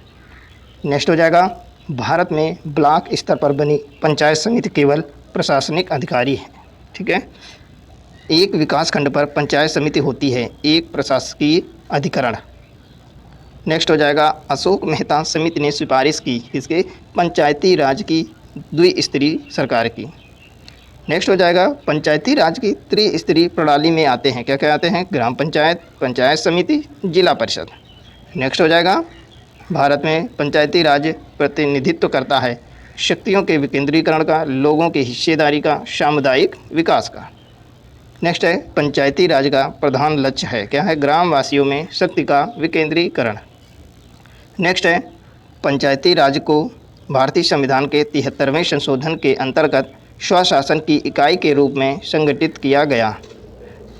नेक्स्ट हो जाएगा, भारत में ब्लॉक स्तर पर बनी पंचायत समिति केवल प्रशासनिक अधिकारी है। ठीक है, एक विकास खंड पर पंचायत समिति होती है, एक प्रशासकीय अधिकरण। नेक्स्ट हो जाएगा, अशोक मेहता समिति ने सिफारिश की किसके? पंचायती राज की द्विस्तरीय सरकार की। नेक्स्ट हो जाएगा, पंचायती राज की त्रिस्तरीय प्रणाली में आते हैं, क्या क्या आते हैं? ग्राम पंचायत, पंचायत समिति, जिला परिषद। नेक्स्ट हो जाएगा, भारत में पंचायती राज प्रतिनिधित्व करता है शक्तियों के विकेंद्रीकरण का, लोगों की हिस्सेदारी का, सामुदायिक विकास का। नेक्स्ट है, पंचायती राज का प्रधान लक्ष्य है, क्या है? ग्रामवासियों में शक्ति का विकेंद्रीकरण। नेक्स्ट है, पंचायती राज को भारतीय संविधान के 73वें संशोधन के अंतर्गत स्वशासन की इकाई के रूप में संगठित किया गया।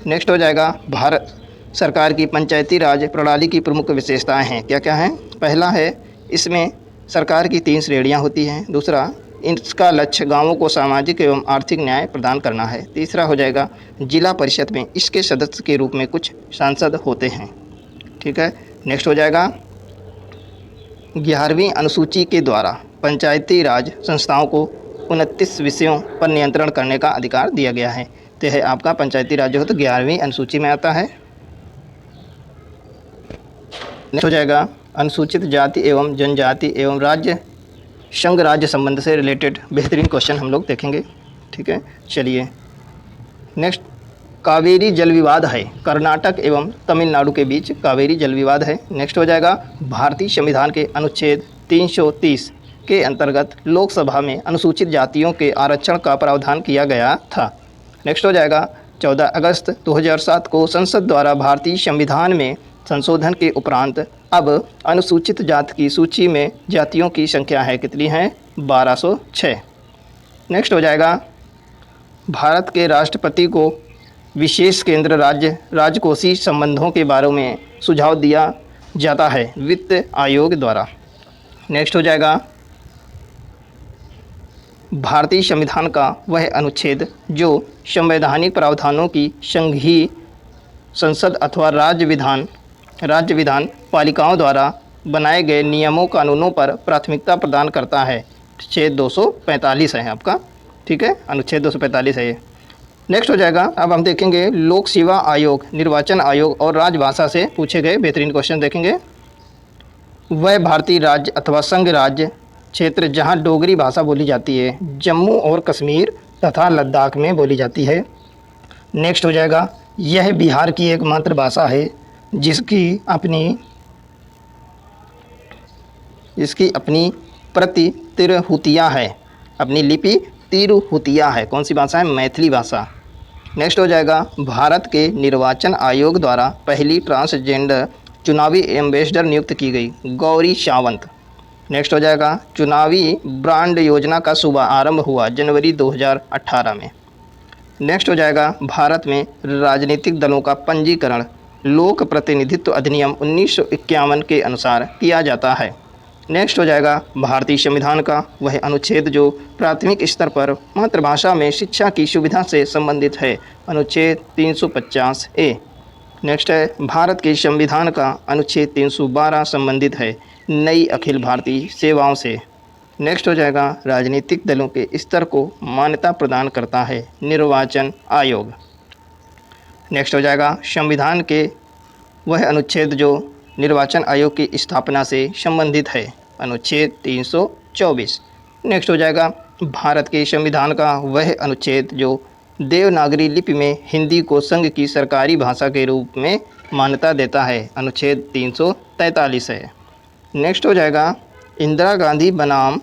नेक्स्ट हो जाएगा, भारत सरकार की पंचायती राज प्रणाली की प्रमुख विशेषताएं हैं, क्या क्या हैं? पहला है, इसमें सरकार की 3 श्रेणियां होती हैं। दूसरा, इसका लक्ष्य गांवों को सामाजिक एवं आर्थिक न्याय प्रदान करना है। तीसरा हो जाएगा, जिला परिषद में इसके सदस्य के रूप में कुछ सांसद होते हैं। ठीक है, नेक्स्ट हो जाएगा, 11वीं अनुसूची के द्वारा पंचायती राज संस्थाओं को 29 विषयों पर नियंत्रण करने का अधिकार दिया गया है। तो यह आपका पंचायती राज जो है तो 11वीं अनुसूची में आता है। नेक्स्ट हो जाएगा, अनुसूचित जाति एवं जनजाति एवं राज्य संघ राज्य संबंध से रिलेटेड बेहतरीन क्वेश्चन हम लोग देखेंगे। ठीक है, चलिए नेक्स्ट, कावेरी जल विवाद है, कर्नाटक एवं तमिलनाडु के बीच कावेरी जल विवाद है। नेक्स्ट हो जाएगा, भारतीय संविधान के अनुच्छेद 330 के अंतर्गत लोकसभा में अनुसूचित जातियों के आरक्षण का प्रावधान किया गया था। नेक्स्ट हो जाएगा, 14 अगस्त 2007 को संसद द्वारा भारतीय संविधान में संशोधन के उपरांत अब अनुसूचित जाति की सूची में जातियों की संख्या है कितनी है? 1206। नेक्स्ट हो जाएगा, भारत के राष्ट्रपति को विशेष केंद्र राज्य राजकोषीय संबंधों के बारे में सुझाव दिया जाता है वित्त आयोग द्वारा। नेक्स्ट हो जाएगा, भारतीय संविधान का वह अनुच्छेद जो संवैधानिक प्रावधानों की संघीय संसद अथवा राज्य विधान पालिकाओं द्वारा बनाए गए नियमों कानूनों पर प्राथमिकता प्रदान करता है। अनुच्छेद 245 है आपका, ठीक है, अनुच्छेद 245 है ये। नेक्स्ट हो जाएगा, अब हम देखेंगे लोक सेवा आयोग, निर्वाचन आयोग और राजभाषा से पूछे गए बेहतरीन क्वेश्चन देखेंगे। वह भारतीय राज्य अथवा संघ राज्य क्षेत्र जहां डोगरी भाषा बोली जाती है, जम्मू और कश्मीर तथा लद्दाख में बोली जाती है। नेक्स्ट हो जाएगा, यह बिहार की एकमात्र भाषा है जिसकी अपनी प्रति तिरहुतिया है, अपनी लिपि तिरहुतिया है। कौन सी भाषा है? मैथिली भाषा। नेक्स्ट हो जाएगा, भारत के निर्वाचन आयोग द्वारा पहली ट्रांसजेंडर चुनावी एम्बेसडर नियुक्त की गई गौरी सावंत। नेक्स्ट हो जाएगा, चुनावी ब्रांड योजना का शुभारंभ हुआ जनवरी 2018 में। नेक्स्ट हो जाएगा, भारत में राजनीतिक दलों का पंजीकरण लोक प्रतिनिधित्व अधिनियम 1951 के अनुसार किया जाता है। नेक्स्ट हो जाएगा, भारतीय संविधान का वह अनुच्छेद जो प्राथमिक स्तर पर मातृभाषा में शिक्षा की सुविधा से संबंधित है, अनुच्छेद 350A। नेक्स्ट है, भारत के संविधान का अनुच्छेद 312 संबंधित है नई अखिल भारतीय सेवाओं से। नेक्स्ट हो जाएगा, राजनीतिक दलों के स्तर को मान्यता प्रदान करता है निर्वाचन आयोग। नेक्स्ट हो जाएगा, संविधान के वह अनुच्छेद जो निर्वाचन आयोग की स्थापना से संबंधित है, अनुच्छेद 324। नेक्स्ट हो जाएगा, भारत के संविधान का वह अनुच्छेद जो देवनागरी लिपि में हिंदी को संघ की सरकारी भाषा के रूप में मान्यता देता है, अनुच्छेद 343 है। नेक्स्ट हो जाएगा, इंदिरा गांधी बनाम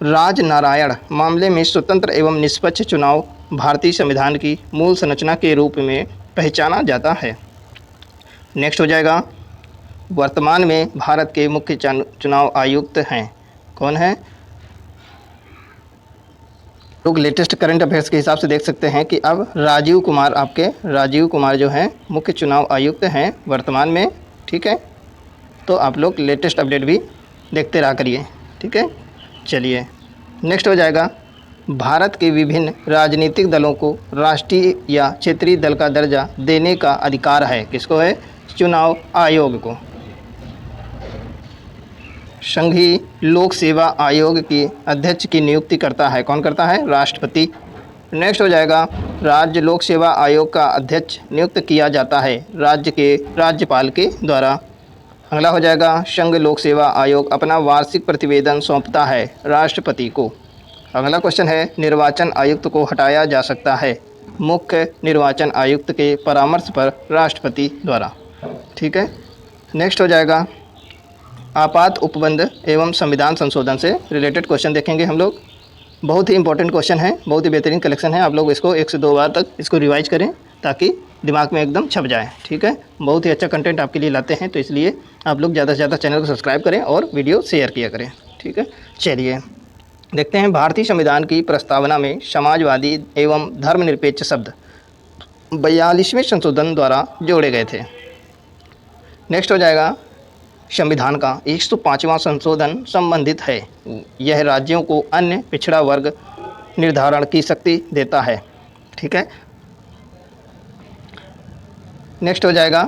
राजनारायण मामले में स्वतंत्र एवं निष्पक्ष चुनाव भारतीय संविधान की मूल संरचना के रूप में पहचाना जाता है। नेक्स्ट हो जाएगा, वर्तमान में भारत के मुख्य चुनाव आयुक्त हैं, कौन है? लोग लेटेस्ट करंट अफेयर्स के हिसाब से देख सकते हैं कि अब राजीव कुमार जो हैं मुख्य चुनाव आयुक्त हैं वर्तमान में, ठीक है। तो आप लोग लेटेस्ट अपडेट भी देखते रहा करिए, ठीक है। चलिए, नेक्स्ट हो जाएगा, भारत के विभिन्न राजनीतिक दलों को राष्ट्रीय या क्षेत्रीय दल का दर्जा देने का अधिकार है, किसको है? चुनाव आयोग को। संघीय लोक सेवा आयोग की अध्यक्ष की नियुक्ति करता है, कौन करता है? राष्ट्रपति। नेक्स्ट हो जाएगा, राज्य लोक सेवा आयोग का अध्यक्ष नियुक्त किया जाता है राज्य के राज्यपाल के द्वारा। अगला हो जाएगा, संघ लोक सेवा आयोग अपना वार्षिक प्रतिवेदन सौंपता है राष्ट्रपति को। अगला क्वेश्चन है, निर्वाचन आयुक्त को हटाया जा सकता है मुख्य निर्वाचन आयुक्त के परामर्श पर राष्ट्रपति द्वारा, ठीक है। नेक्स्ट हो जाएगा, आपात उपबंध एवं संविधान संशोधन से रिलेटेड क्वेश्चन देखेंगे हम लोग। बहुत ही इंपॉर्टेंट क्वेश्चन है, बहुत ही बेहतरीन कलेक्शन है। आप लोग इसको 1 से 2 बार तक इसको रिवाइज करें ताकि दिमाग में एकदम छप जाए, ठीक है। बहुत ही अच्छा कंटेंट आपके लिए लाते हैं, तो इसलिए आप लोग ज़्यादा से ज़्यादा चैनल को सब्सक्राइब करें और वीडियो शेयर किया करें, ठीक है। चलिए देखते हैं, भारतीय संविधान की प्रस्तावना में समाजवादी एवं धर्मनिरपेक्ष शब्द 42वें संशोधन द्वारा जोड़े गए थे। नेक्स्ट हो जाएगा, संविधान का 105वां संशोधन संबंधित है, यह राज्यों को अन्य पिछड़ा वर्ग निर्धारण की शक्ति देता है, ठीक है। नेक्स्ट हो जाएगा,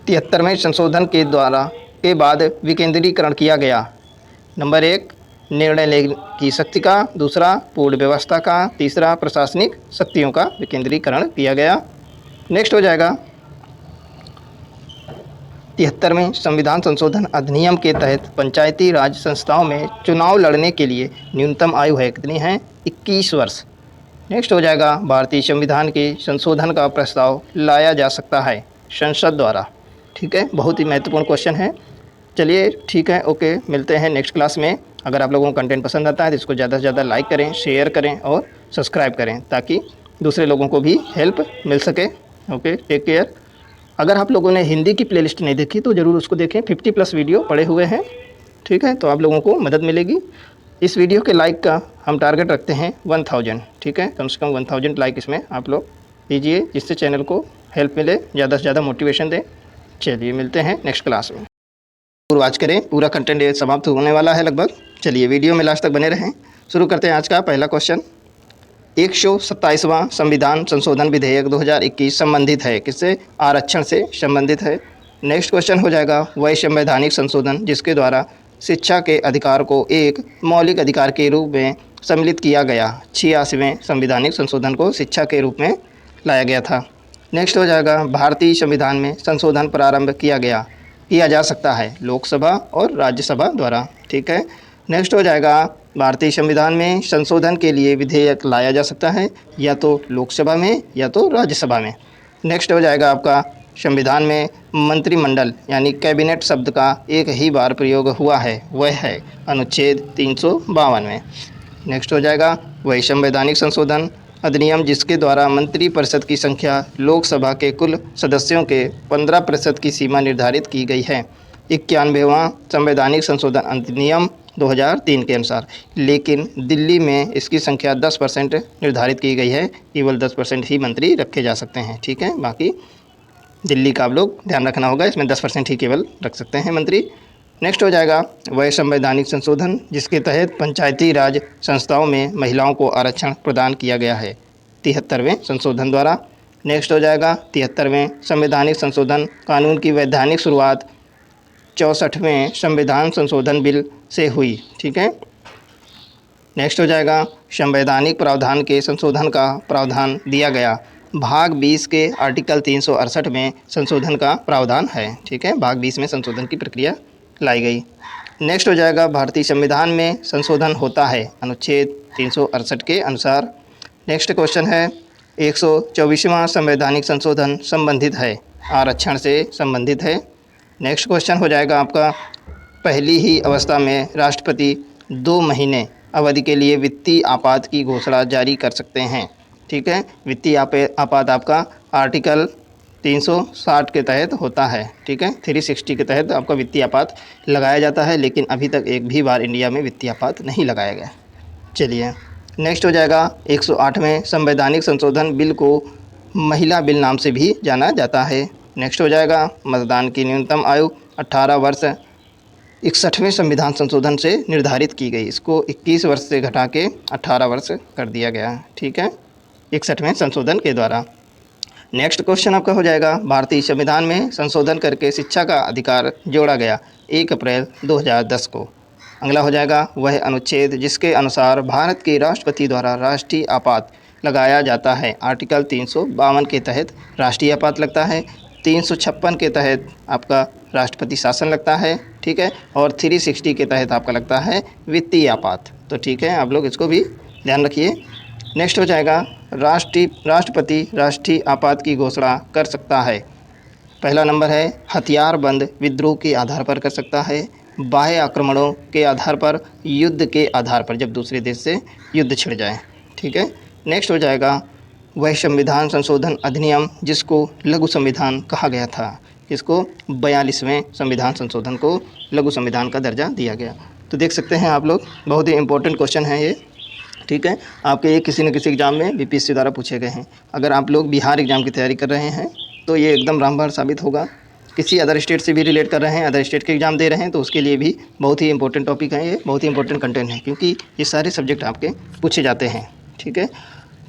73वें संशोधन के बाद विकेंद्रीकरण किया गया। नंबर 1 निर्णय लेने की शक्ति का, दूसरा पूर्ण व्यवस्था का, तीसरा प्रशासनिक शक्तियों का विकेंद्रीकरण किया गया। नेक्स्ट हो जाएगा, 73वें संविधान संशोधन अधिनियम के तहत पंचायती राज संस्थाओं में चुनाव लड़ने के लिए न्यूनतम आयु है, कितनी है? 21 वर्ष। नेक्स्ट हो जाएगा, भारतीय संविधान के संशोधन का प्रस्ताव लाया जा सकता है संसद द्वारा, ठीक है। बहुत ही महत्वपूर्ण क्वेश्चन है। चलिए ठीक है, ओके, मिलते हैं नेक्स्ट क्लास में। अगर आप लोगों को कंटेंट पसंद आता है तो इसको ज़्यादा से ज़्यादा लाइक करें, शेयर करें और सब्सक्राइब करें ताकि दूसरे लोगों को भी हेल्प मिल सके। Okay, take care. अगर आप लोगों ने हिंदी की प्लेलिस्ट नहीं देखी तो ज़रूर उसको देखें, 50+ वीडियो पड़े हुए हैं, ठीक है, तो आप लोगों को मदद मिलेगी। इस वीडियो के लाइक का हम टारगेट रखते हैं 1000, ठीक है, कम से कम 1000 लाइक इसमें आप लोग कीजिए, जिससे चैनल को हेल्प मिले, ज़्यादा से ज़्यादा मोटिवेशन दें। चलिए मिलते हैं नेक्स्ट क्लास में। पूरा वॉच करें, पूरा कंटेंट ये समाप्त होने वाला है लगभग। चलिए वीडियो में लास्ट तक बने रहें। शुरू करते हैं आज का पहला क्वेश्चन। 127वां संविधान संशोधन विधेयक 2021 संबंधित है किससे? आरक्षण से संबंधित है। नेक्स्ट क्वेश्चन हो जाएगा, वह संवैधानिक संशोधन जिसके द्वारा शिक्षा के अधिकार को एक मौलिक अधिकार के रूप में सम्मिलित किया गया। 86वें संवैधानिक संशोधन को शिक्षा के रूप में लाया गया था। नेक्स्ट हो जाएगा, भारतीय संविधान में संशोधन प्रारंभ किया जा सकता है लोकसभा और राज्यसभा द्वारा, ठीक है। नेक्स्ट हो जाएगा, भारतीय संविधान में संशोधन के लिए विधेयक लाया जा सकता है या तो लोकसभा में या तो राज्यसभा में। नेक्स्ट हो जाएगा आपका, संविधान में मंत्रिमंडल यानी कैबिनेट शब्द का एक ही बार प्रयोग हुआ है, वह है अनुच्छेद 352 में। नेक्स्ट हो जाएगा, वही संवैधानिक संशोधन अधिनियम जिसके द्वारा मंत्रिपरिषद की संख्या लोकसभा के कुल सदस्यों के 15% की सीमा निर्धारित की गई है। 91वां संवैधानिक संशोधन अधिनियम 2003 के अनुसार, लेकिन दिल्ली में इसकी संख्या 10% निर्धारित की गई है, केवल 10% ही मंत्री रखे जा सकते हैं, ठीक है। बाकी दिल्ली का आप लोग ध्यान रखना होगा, इसमें 10% ही केवल रख सकते हैं मंत्री। नेक्स्ट हो जाएगा, वह संवैधानिक संशोधन जिसके तहत पंचायती राज संस्थाओं में महिलाओं को आरक्षण प्रदान किया गया है, 73वें संशोधन द्वारा। नेक्स्ट हो जाएगा, 73वें संवैधानिक संशोधन कानून की वैधानिक शुरुआत 64वें संविधान संशोधन बिल से हुई, ठीक है। नेक्स्ट हो जाएगा, संवैधानिक प्रावधान के संशोधन का प्रावधान दिया गया, भाग 20 के आर्टिकल 368 में संशोधन का प्रावधान है, ठीक है, भाग 20 में संशोधन की प्रक्रिया लाई गई। नेक्स्ट हो जाएगा, भारतीय संविधान में संशोधन होता है अनुच्छेद 368 के अनुसार। नेक्स्ट क्वेश्चन है, 124वां संवैधानिक संशोधन संबंधित है, आरक्षण से संबंधित है। नेक्स्ट क्वेश्चन हो जाएगा आपका, पहली ही अवस्था में राष्ट्रपति 2 महीने अवधि के लिए वित्तीय आपात की घोषणा जारी कर सकते हैं, ठीक है। वित्तीय आपात आपका आर्टिकल 360 के तहत होता है, ठीक है, 360 के तहत आपका वित्तीय आपात लगाया जाता है, लेकिन अभी तक एक भी बार इंडिया में वित्तीय आपात नहीं लगाया गया। चलिए नेक्स्ट हो जाएगा, 108वें संवैधानिक संशोधन बिल को महिला बिल नाम से भी जाना जाता है। नेक्स्ट हो जाएगा, मतदान की न्यूनतम आयु 18 वर्ष 61वें संविधान संशोधन से निर्धारित की गई, इसको 21 वर्ष से घटा के 18 वर्ष कर दिया गया, ठीक है, 61वें संशोधन के द्वारा। नेक्स्ट क्वेश्चन आपका हो जाएगा, भारतीय संविधान में संशोधन करके शिक्षा का अधिकार जोड़ा गया 1 अप्रैल 2010 को। अगला हो जाएगा, वह अनुच्छेद जिसके अनुसार भारत के राष्ट्रपति द्वारा राष्ट्रीय आपात लगाया जाता है, आर्टिकल 352 के तहत राष्ट्रीय आपात लगता है, 356 के तहत आपका राष्ट्रपति शासन लगता है, ठीक है, और 360 के तहत आपका लगता है वित्तीय आपात, तो ठीक है, आप लोग इसको भी ध्यान रखिए। नेक्स्ट हो जाएगा, राष्ट्रपति राष्ट्रीय आपात की घोषणा कर सकता है, पहला नंबर है हथियारबंद विद्रोह के आधार पर कर सकता है, बाह्य आक्रमणों के आधार पर, युद्ध के आधार पर, जब दूसरे देश से युद्ध छिड़ जाए, ठीक है। नेक्स्ट हो जाएगा, वह संविधान संशोधन अधिनियम जिसको लघु संविधान कहा गया था, इसको 42वें संविधान संशोधन को लघु संविधान का दर्जा दिया गया। तो देख सकते हैं आप लोग, बहुत ही इंपॉर्टेंट क्वेश्चन है ये, ठीक है, आपके ये किसी न किसी एग्ज़ाम में बीपीएससी द्वारा पूछे गए हैं। अगर आप लोग बिहार एग्ज़ाम की तैयारी कर रहे हैं तो ये एकदम रामबाण साबित होगा। किसी अदर स्टेट से भी रिलेट कर रहे हैं, अदर स्टेट के एग्ज़ाम दे रहे हैं, तो उसके लिए भी बहुत ही इंपॉर्टेंट टॉपिक है ये, बहुत ही इंपॉर्टेंट कंटेंट है, क्योंकि ये सारे सब्जेक्ट आपके पूछे जाते हैं, ठीक है।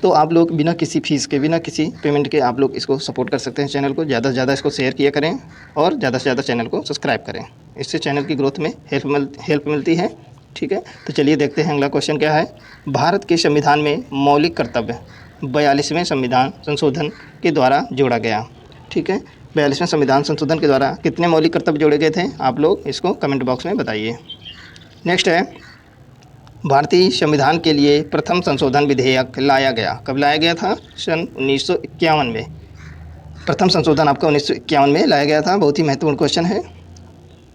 तो आप लोग बिना किसी फीस के, बिना किसी पेमेंट के आप लोग इसको सपोर्ट कर सकते हैं, चैनल को ज़्यादा से ज़्यादा इसको शेयर किया करें और ज़्यादा से ज़्यादा चैनल को सब्सक्राइब करें, इससे चैनल की ग्रोथ में हेल्प मिलती है, ठीक है। तो चलिए देखते हैं अगला क्वेश्चन क्या है। भारत के संविधान में मौलिक कर्तव्य 42वें संविधान संशोधन के द्वारा जोड़ा गया, ठीक है, 42वें संविधान संशोधन के द्वारा कितने मौलिक कर्तव्य जोड़े गए थे, आप लोग इसको कमेंट बॉक्स में बताइए। नेक्स्ट है, भारतीय संविधान के लिए प्रथम संशोधन विधेयक लाया गया, कब लाया गया था? सन 1951 में। प्रथम संशोधन आपका 1951 में लाया गया था। बहुत ही महत्वपूर्ण क्वेश्चन है।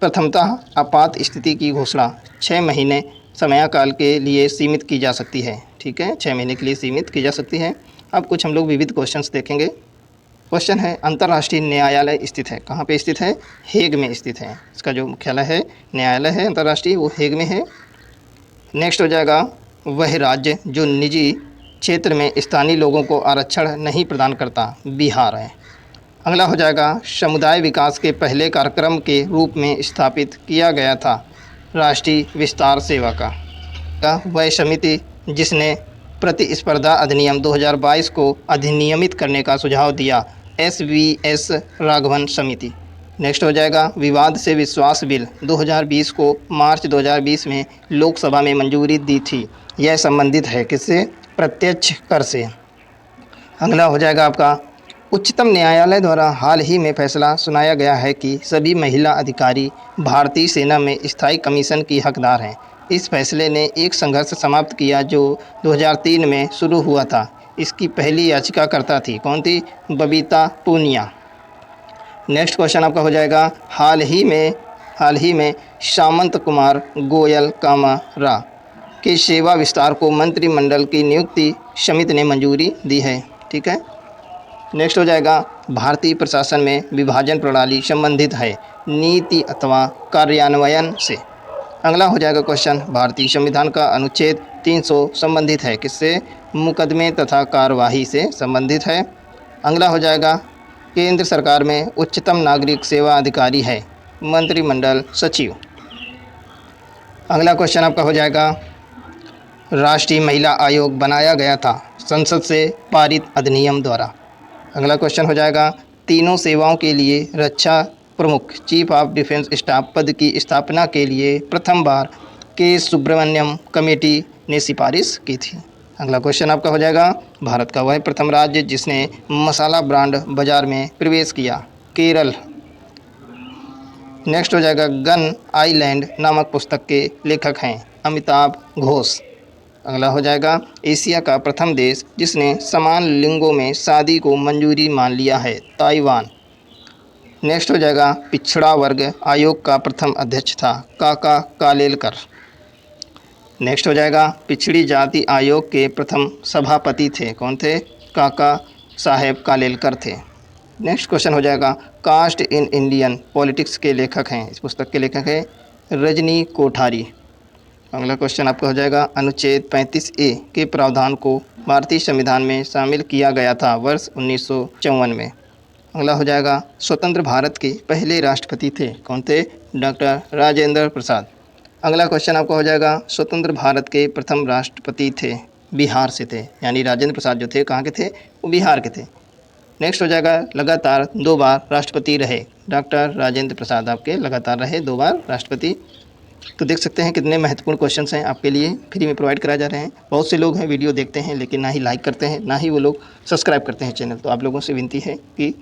प्रथमतः आपात स्थिति की घोषणा 6 महीने समयकाल के लिए सीमित की जा सकती है, ठीक है, 6 महीने के लिए सीमित की जा सकती है। अब कुछ हम लोग विविध क्वेश्चंस देखेंगे। क्वेश्चन है, अंतर्राष्ट्रीय न्यायालय स्थित है, कहाँ पे स्थित है? हेग में स्थित है। इसका जो मुख्यालय है, न्यायालय है अंतर्राष्ट्रीय, वो हेग में है। नेक्स्ट हो जाएगा, वह राज्य जो निजी क्षेत्र में स्थानीय लोगों को आरक्षण नहीं प्रदान करता, बिहार है। अगला हो जाएगा, समुदाय विकास के पहले कार्यक्रम के रूप में स्थापित किया गया था राष्ट्रीय विस्तार सेवा का वह समिति जिसने प्रतिस्पर्धा अधिनियम 2022 को अधिनियमित करने का सुझाव दिया, SVS राघवन समिति। नेक्स्ट हो जाएगा, विवाद से विश्वास बिल 2020 को मार्च 2020 में लोकसभा में मंजूरी दी थी। यह संबंधित है किससे? प्रत्यक्ष कर से। अगला हो जाएगा आपका, उच्चतम न्यायालय द्वारा हाल ही में फैसला सुनाया गया है कि सभी महिला अधिकारी भारतीय सेना में स्थायी कमीशन की हकदार हैं। इस फैसले ने एक संघर्ष समाप्त किया जो 2003 में शुरू हुआ था। इसकी पहली याचिकाकर्ता थी, कौन थी? बबीता पूनिया। नेक्स्ट क्वेश्चन आपका हो जाएगा, हाल ही में सामंत कुमार गोयल कामारा के सेवा विस्तार को मंत्रिमंडल की नियुक्ति समिति ने मंजूरी दी है। ठीक है। नेक्स्ट हो जाएगा, भारतीय प्रशासन में विभाजन प्रणाली संबंधित है नीति अथवा कार्यान्वयन से। अगला हो जाएगा क्वेश्चन, भारतीय संविधान का अनुच्छेद 300 संबंधित है किससे? मुकदमे तथा कार्यवाही से संबंधित है। अगला हो जाएगा, केंद्र सरकार में उच्चतम नागरिक सेवा अधिकारी है मंत्रिमंडल सचिव। अगला क्वेश्चन आपका हो जाएगा, राष्ट्रीय महिला आयोग बनाया गया था संसद से पारित अधिनियम द्वारा। अगला क्वेश्चन हो जाएगा, तीनों सेवाओं के लिए रक्षा प्रमुख चीफ ऑफ डिफेंस स्टाफ पद की स्थापना के लिए प्रथम बार के सुब्रमण्यम कमेटी ने सिफारिश की थी। अगला क्वेश्चन आपका हो जाएगा, भारत का वह प्रथम राज्य जिसने मसाला ब्रांड बाजार में प्रवेश किया, केरल। नेक्स्ट हो जाएगा, गन आइलैंड नामक पुस्तक के लेखक हैं अमिताभ घोष। अगला हो जाएगा, एशिया का प्रथम देश जिसने समान लिंगों में शादी को मंजूरी मान लिया है, ताइवान। नेक्स्ट हो जाएगा, पिछड़ा वर्ग आयोग का प्रथम अध्यक्ष था काका कालेलकर। नेक्स्ट हो जाएगा, पिछड़ी जाति आयोग के प्रथम सभापति थे, कौन थे? काका साहेब कालेलकर थे। नेक्स्ट क्वेश्चन हो जाएगा, कास्ट इन इंडियन पॉलिटिक्स के लेखक हैं, इस पुस्तक के लेखक हैं रजनी कोठारी। अगला क्वेश्चन आपका हो जाएगा, अनुच्छेद 35A के प्रावधान को भारतीय संविधान में शामिल किया गया था वर्ष 1954 में। अगला हो जाएगा, स्वतंत्र भारत के पहले राष्ट्रपति थे, कौन थे? डॉक्टर राजेंद्र प्रसाद। अगला क्वेश्चन आपका हो जाएगा, स्वतंत्र भारत के प्रथम राष्ट्रपति थे, बिहार से थे, यानी राजेंद्र प्रसाद जो थे कहाँ के थे? वो बिहार के थे। नेक्स्ट हो जाएगा, लगातार 2 बार राष्ट्रपति रहे, डॉक्टर राजेंद्र प्रसाद आपके लगातार रहे 2 बार राष्ट्रपति। तो देख सकते हैं कितने महत्वपूर्ण क्वेश्चंस हैं आपके लिए फ्री में प्रोवाइड कराए जा रहे हैं। बहुत से लोग हैं वीडियो देखते हैं लेकिन ना ही लाइक करते हैं ना ही वो लोग सब्सक्राइब करते हैं चैनल। तो आप लोगों से विनती है कि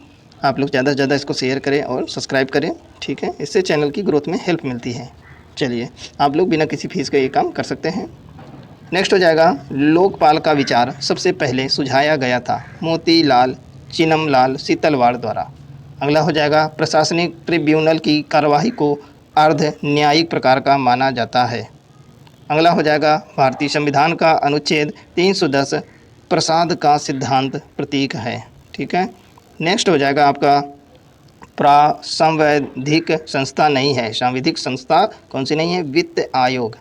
आप लोग ज़्यादा से ज़्यादा इसको शेयर करें और सब्सक्राइब करें, ठीक है? इससे चैनल की ग्रोथ में हेल्प मिलती है। चलिए, आप लोग बिना किसी फीस के ये काम कर सकते हैं। नेक्स्ट हो जाएगा, लोकपाल का विचार सबसे पहले सुझाया गया था मोतीलाल चिनमलाल सीतलवाड़ द्वारा। अगला हो जाएगा, प्रशासनिक ट्रिब्यूनल की कार्यवाही को अर्ध न्यायिक प्रकार का माना जाता है। अगला हो जाएगा, भारतीय संविधान का अनुच्छेद 310 प्रसाद का सिद्धांत प्रतीक है, ठीक है। नेक्स्ट हो जाएगा आपका, सांवैधिक संस्था नहीं है, सांविधिक संस्था कौन सी नहीं है? वित्त आयोग।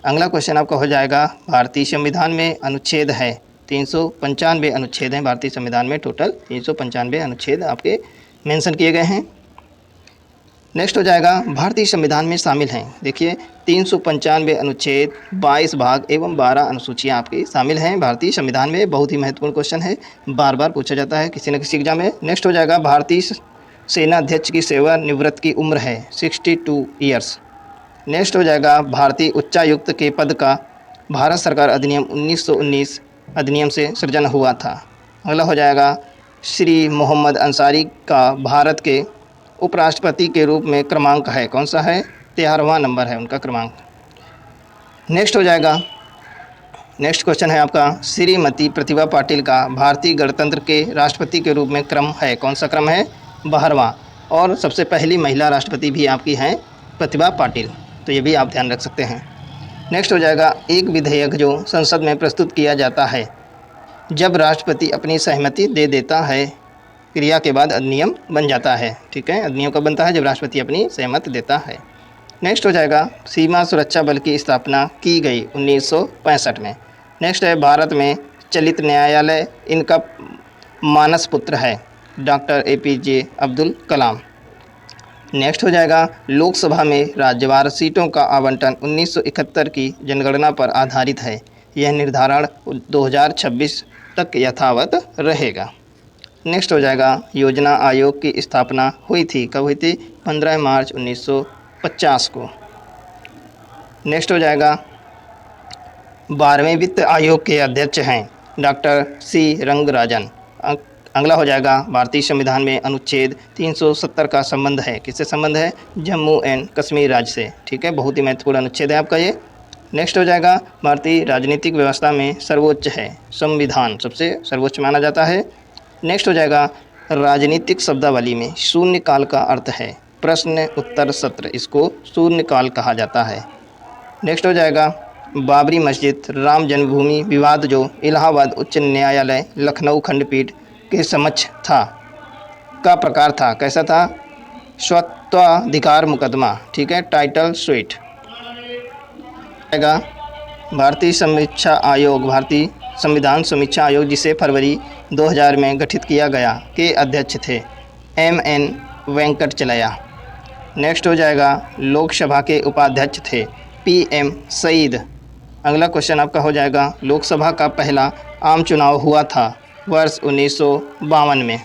अगला क्वेश्चन आपका हो जाएगा, भारतीय संविधान में अनुच्छेद है 395 अनुच्छेद हैं भारतीय संविधान में, टोटल 395 अनुच्छेद आपके मेंशन किए गए हैं। नेक्स्ट हो जाएगा, भारतीय संविधान में शामिल हैं, देखिए 395 अनुच्छेद, 22 भाग एवं 12 अनुसूचियाँ आपकी शामिल हैं भारतीय संविधान में। बहुत ही महत्वपूर्ण क्वेश्चन है, बार बार पूछा जाता है किसी न किसी एग्जाम में। नेक्स्ट हो जाएगा, भारतीय सेनाध्यक्ष की सेवानिवृत्त की उम्र है 62 ईयर्स। नेक्स्ट हो जाएगा, भारतीय उच्चायुक्त के पद का भारत सरकार अधिनियम 1919 अधिनियम से सृजन हुआ था। अगला हो जाएगा, श्री मोहम्मद अंसारी का भारत के उपराष्ट्रपति के रूप में क्रमांक है, कौन सा है? 13वां नंबर है उनका क्रमांक। नेक्स्ट हो जाएगा, नेक्स्ट क्वेश्चन है आपका, श्रीमती प्रतिभा पाटिल का भारतीय गणतंत्र के राष्ट्रपति के रूप में क्रम है, कौन सा क्रम है? 12वां। और सबसे पहली महिला राष्ट्रपति भी आपकी हैं प्रतिभा पाटिल, तो ये भी आप ध्यान रख सकते हैं। नेक्स्ट हो जाएगा, एक विधेयक जो संसद में प्रस्तुत किया जाता है जब राष्ट्रपति अपनी सहमति दे देता है, क्रिया के बाद अधिनियम बन जाता है। ठीक है, अधिनियम कब बनता है? जब राष्ट्रपति अपनी सहमति देता है। नेक्स्ट हो जाएगा सीमा सुरक्षा बल की स्थापना की गई 1965 में। नेक्स्ट है भारत में चलित न्यायालय, इनका मानस पुत्र है doctor APJ Abdul Kalam. Next हो जाएगा लोकसभा में राज्यवार सीटों का आवंटन 1971 की जनगणना पर आधारित है। यह निर्धारण 2026 तक यथावत रहेगा। नेक्स्ट हो जाएगा योजना आयोग की स्थापना हुई थी, कब हुई थी? 15 मार्च 1950 को। नेक्स्ट हो जाएगा 12वें वित्त आयोग के अध्यक्ष हैं डॉक्टर C रंगराजन। अगला हो जाएगा भारतीय संविधान में अनुच्छेद 370 का संबंध है, किससे संबंध है? जम्मू एंड कश्मीर राज्य से। ठीक है, बहुत ही महत्वपूर्ण अनुच्छेद है आपका ये। नेक्स्ट हो जाएगा भारतीय राजनीतिक व्यवस्था में सर्वोच्च है संविधान, सबसे सर्वोच्च माना जाता है। नेक्स्ट हो जाएगा राजनीतिक शब्दावली में शून्यकाल का अर्थ है प्रश्न उत्तर सत्र, इसको शून्यकाल कहा जाता है। नेक्स्ट हो जाएगा बाबरी मस्जिद, राम जन्मभूमि विवाद जो इलाहाबाद उच्च न्यायालय लखनऊ खंडपीठ के समक्ष था, का प्रकार था, कैसा था? स्वत्वाधिकार मुकदमा। ठीक है, टाइटल स्वीट। भारतीय समीक्षा आयोग, भारतीय संविधान समीक्षा आयोग जिसे फरवरी 2000 में गठित किया गया, के अध्यक्ष थे MN वेंकटचलैया। नेक्स्ट हो जाएगा लोकसभा के उपाध्यक्ष थे PM सईद। अगला क्वेश्चन आपका हो जाएगा लोकसभा का पहला आम चुनाव हुआ था वर्ष 1952 में।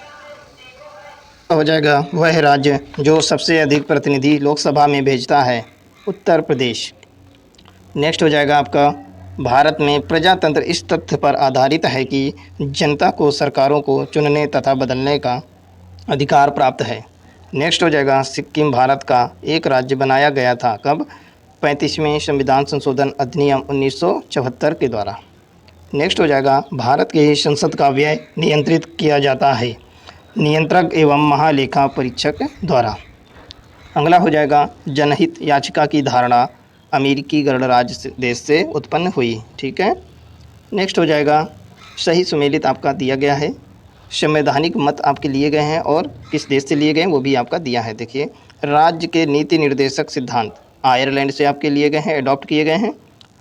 हो जाएगा वह राज्य जो सबसे अधिक प्रतिनिधि लोकसभा में भेजता है, उत्तर प्रदेश। नेक्स्ट हो जाएगा आपका भारत में प्रजातंत्र इस तथ्य पर आधारित है कि जनता को सरकारों को चुनने तथा बदलने का अधिकार प्राप्त है। नेक्स्ट हो जाएगा सिक्किम भारत का एक राज्य बनाया गया था, कब? 35वें संविधान संशोधन अधिनियम 1974 के द्वारा। नेक्स्ट हो जाएगा भारत के संसद का व्यय नियंत्रित किया जाता है नियंत्रक एवं महालेखा परीक्षक द्वारा। अगला हो जाएगा जनहित याचिका की धारणा अमेरिकी गणराज्य देश से उत्पन्न हुई। ठीक है, नेक्स्ट हो जाएगा सही सुमेलित आपका दिया गया है, संवैधानिक मत आपके लिए गए हैं और किस देश से लिए गए हैं वो भी आपका दिया है। देखिए, राज्य के नीति निर्देशक सिद्धांत आयरलैंड से आपके लिए गए हैं, अडॉप्ट किए गए हैं।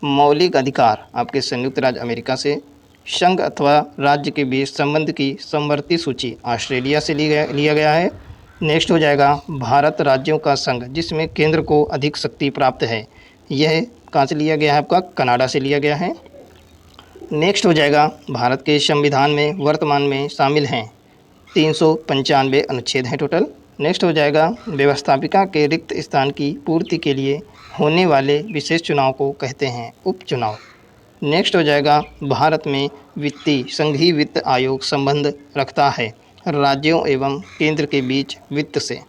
मौलिक अधिकार आपके संयुक्त राज्य अमेरिका से। संघ अथवा राज्य के बीच संबंध की समवर्ती सूची ऑस्ट्रेलिया से लिया गया है। नेक्स्ट हो जाएगा भारत राज्यों का संघ जिसमें केंद्र को अधिक शक्ति प्राप्त है, यह कहाँ से लिया गया है? आपका कनाडा से लिया गया है। नेक्स्ट हो जाएगा भारत के संविधान में वर्तमान में शामिल हैं 395 अनुच्छेद हैं टोटल। नेक्स्ट हो जाएगा व्यवस्थापिका के रिक्त स्थान की पूर्ति के लिए होने वाले विशेष चुनाव को कहते हैं उपचुनाव। नेक्स्ट हो जाएगा भारत में वित्तीय संघीय वित्त आयोग संबंध रखता है राज्यों एवं केंद्र के बीच वित्त से।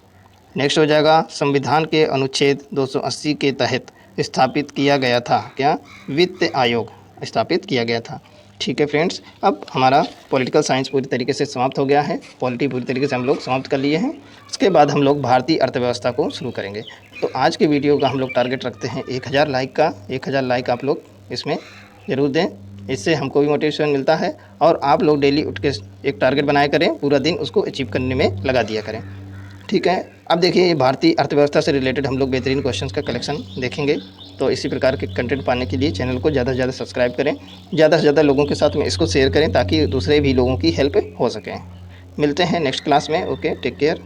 नेक्स्ट हो जाएगा संविधान के अनुच्छेद 280 के तहत स्थापित किया गया था, क्या? वित्त आयोग स्थापित किया गया था। ठीक है फ्रेंड्स, अब हमारा पॉलिटिकल साइंस पूरी तरीके से समाप्त हो गया है। पॉलिटी पूरी तरीके से हम लोग समाप्त कर लिए हैं। इसके बाद हम लोग भारतीय अर्थव्यवस्था को शुरू करेंगे। तो आज के वीडियो का हम लोग टारगेट रखते हैं 1000 लाइक का। 1000 लाइक आप लोग इसमें ज़रूर दें, इससे हमको भी मोटिवेशन मिलता है और आप लोग डेली उठ के एक टारगेट बनाया करें, पूरा दिन उसको अचीव करने में लगा दिया करें। ठीक है, अब देखिए भारतीय अर्थव्यवस्था से रिलेटेड हम लोग बेहतरीन क्वेश्चंस का कलेक्शन देखेंगे। तो इसी प्रकार के कंटेंट पाने के लिए चैनल को ज़्यादा से ज़्यादा सब्सक्राइब करें, ज़्यादा से ज़्यादा लोगों के साथ में इसको शेयर करें ताकि दूसरे भी लोगों की हेल्प हो सके। मिलते हैं नेक्स्ट क्लास में। Okay, take care.